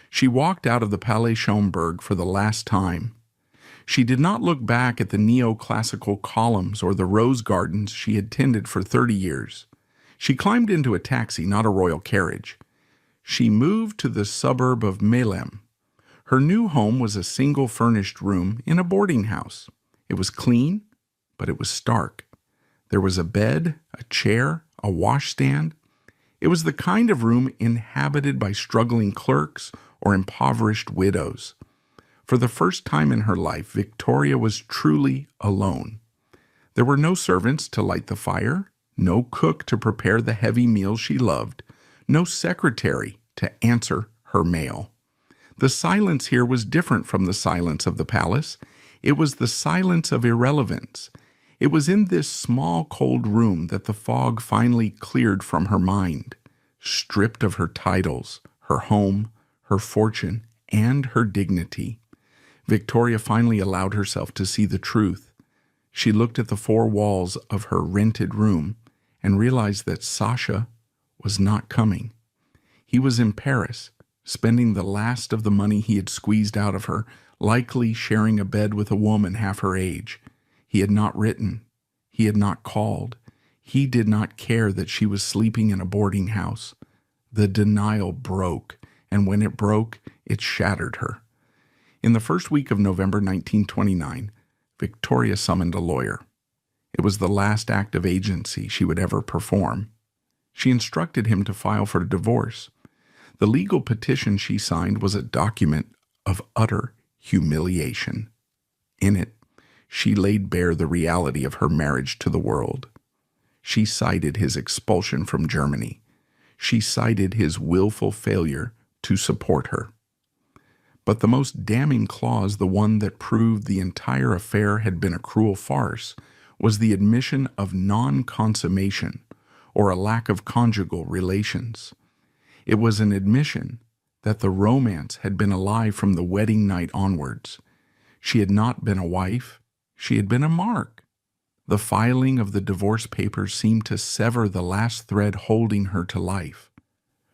She walked out of the Palais Schomburg for the last time. She did not look back at the neoclassical columns or the rose gardens she had tended for 30 years. She climbed into a taxi, not a royal carriage. She moved to the suburb of Melun. Her new home was a single furnished room in a boarding house. It was clean, but it was stark. There was a bed, a chair, a washstand. It was the kind of room inhabited by struggling clerks or impoverished widows. For the first time in her life, Victoria was truly alone. There were no servants to light the fire, no cook to prepare the heavy meals she loved, no secretary to answer her mail. The silence here was different from the silence of the palace. It was the silence of irrelevance. It was in this small, cold room that the fog finally cleared from her mind. Stripped of her titles, her home, her fortune, and her dignity, Victoria finally allowed herself to see the truth. She looked at the four walls of her rented room and realized that Sasha was not coming. He was in Paris, spending the last of the money he had squeezed out of her, likely sharing a bed with a woman half her age. He had not written. He had not called. He did not care that she was sleeping in a boarding house. The denial broke, and when it broke, it shattered her. In the first week of November 1929, Victoria summoned a lawyer. It was the last act of agency she would ever perform. She instructed him to file for divorce. The legal petition she signed was a document of utter humiliation. In it, she laid bare the reality of her marriage to the world. She cited his expulsion from Germany. She cited his willful failure to support her. But the most damning clause, the one that proved the entire affair had been a cruel farce, was the admission of non-consummation, or a lack of conjugal relations. It was an admission that the romance had been alive from the wedding night onwards. She had not been a wife, she had been a mark. The filing of the divorce papers seemed to sever the last thread holding her to life.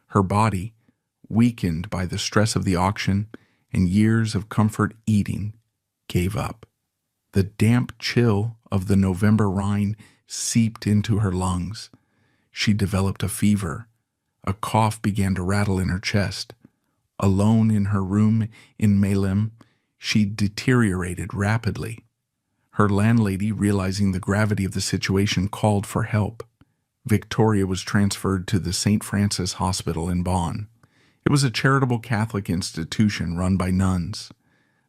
Her body, weakened by the stress of the auction and years of comfort eating, gave up. The damp chill of the November Rhine seeped into her lungs. She developed a fever. A cough began to rattle in her chest. Alone in her room in Melem, she deteriorated rapidly. Her landlady, realizing the gravity of the situation, called for help. Victoria was transferred to the St. Francis Hospital in Bonn. It was a charitable Catholic institution run by nuns.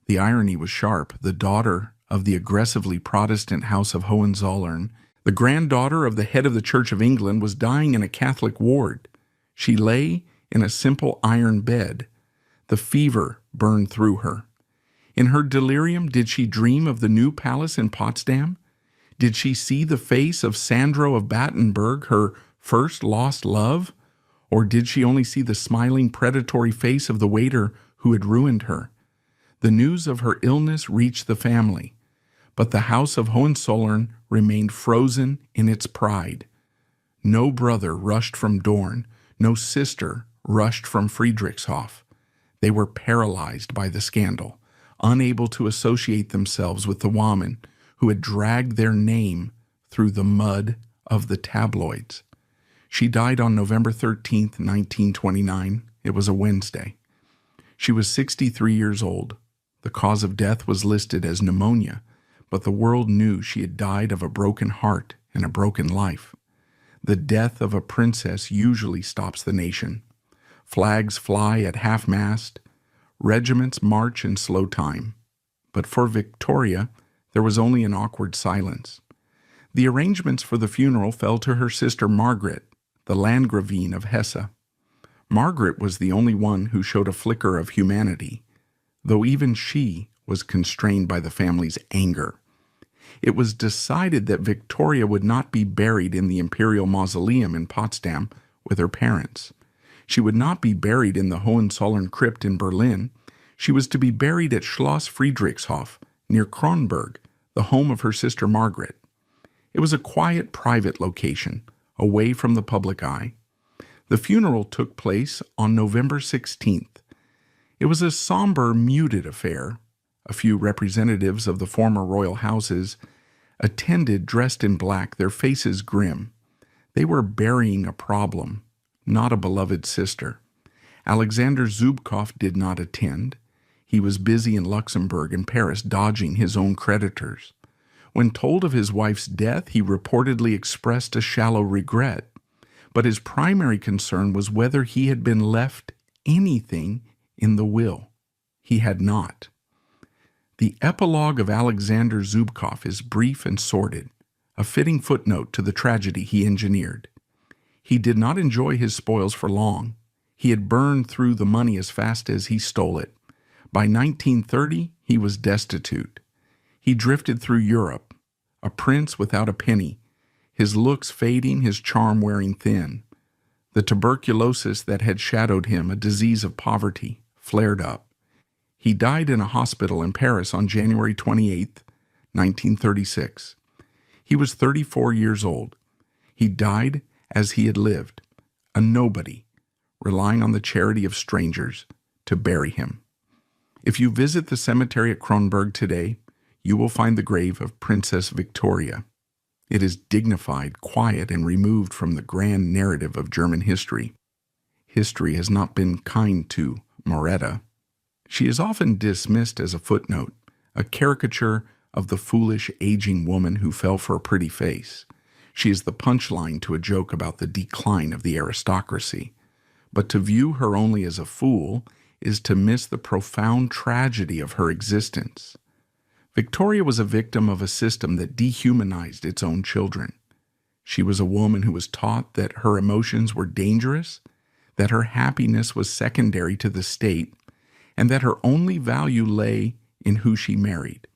The irony was sharp. The daughter of the aggressively Protestant House of Hohenzollern, the granddaughter of the head of the Church of England, was dying in a Catholic ward. She lay in a simple iron bed. The fever burned through her. In her delirium, did she dream of the new palace in Potsdam? Did she see the face of Sandro of Battenberg, her first lost love? Or did she only see the smiling, predatory face of the waiter who had ruined her? The news of her illness reached the family, but the House of Hohenzollern remained frozen in its pride. No brother rushed from Dorn, no sister rushed from Friedrichshof. They were paralyzed by the scandal, unable to associate themselves with the woman who had dragged their name through the mud of the tabloids. She died on November 13, 1929. It was a Wednesday. She was 63 years old. The cause of death was listed as pneumonia, but the world knew she had died of a broken heart and a broken life. The death of a princess usually stops the nation. Flags fly at half-mast. Regiments march in slow time. But for Victoria, there was only an awkward silence. The arrangements for the funeral fell to her sister Margaret, the Landgravine of Hesse. Margaret was the only one who showed a flicker of humanity, though even she was constrained by the family's anger. It was decided that Victoria would not be buried in the Imperial Mausoleum in Potsdam with her parents. She would not be buried in the Hohenzollern crypt in Berlin. She was to be buried at Schloss Friedrichshof, near Kronberg, the home of her sister Margaret. It was a quiet, private location, away from the public eye. The funeral took place on November 16th. It was a somber, muted affair. A few representatives of the former royal houses attended dressed in black, their faces grim. They were burying a problem, not a beloved sister. Alexander Zubkov did not attend. He was busy in Luxembourg and Paris, dodging his own creditors. When told of his wife's death, he reportedly expressed a shallow regret, but his primary concern was whether he had been left anything in the will. He had not. The epilogue of Alexander Zubkov is brief and sordid, a fitting footnote to the tragedy he engineered. He did not enjoy his spoils for long. He had burned through the money as fast as he stole it. By 1930, he was destitute. He drifted through Europe, a prince without a penny, his looks fading, his charm wearing thin. The tuberculosis that had shadowed him, a disease of poverty, flared up. He died in a hospital in Paris on January 28, 1936. He was 34 years old. He died as he had lived, a nobody, relying on the charity of strangers to bury him. If you visit the cemetery at Kronberg today, you will find the grave of Princess Viktoria. It is dignified, quiet, and removed from the grand narrative of German history. History has not been kind to Moretta. She is often dismissed as a footnote, a caricature of the foolish, aging woman who fell for a pretty face. She is the punchline to a joke about the decline of the aristocracy. But to view her only as a fool is to miss the profound tragedy of her existence. Victoria was a victim of a system that dehumanized its own children. She was a woman who was taught that her emotions were dangerous, that her happiness was secondary to the state, and that her only value lay in who she married.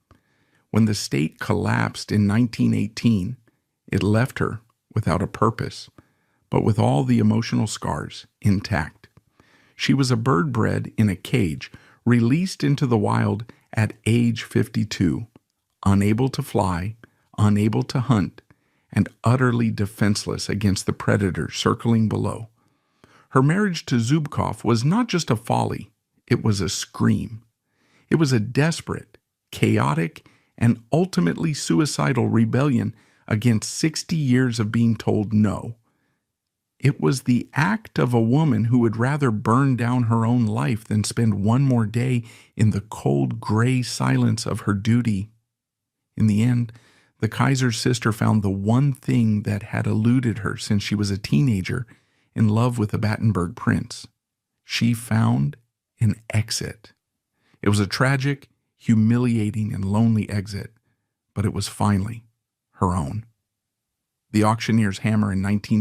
When the state collapsed in 1918, it left her without a purpose, but with all the emotional scars intact. She was a bird bred in a cage, released into the wild at age 52, unable to fly, unable to hunt, and utterly defenseless against the predator circling below. Her marriage to Zubkov was not just a folly, it was a scream. It was a desperate, chaotic, and ultimately suicidal rebellion against 60 years of being told no. It was the act of a woman who would rather burn down her own life than spend one more day in the cold, gray silence of her duty. In the end, the Kaiser's sister found the one thing that had eluded her since she was a teenager in love with the Battenberg prince. She found an exit. It was a tragic, humiliating, and lonely exit, but it was finally her own. The auctioneer's hammer in 1920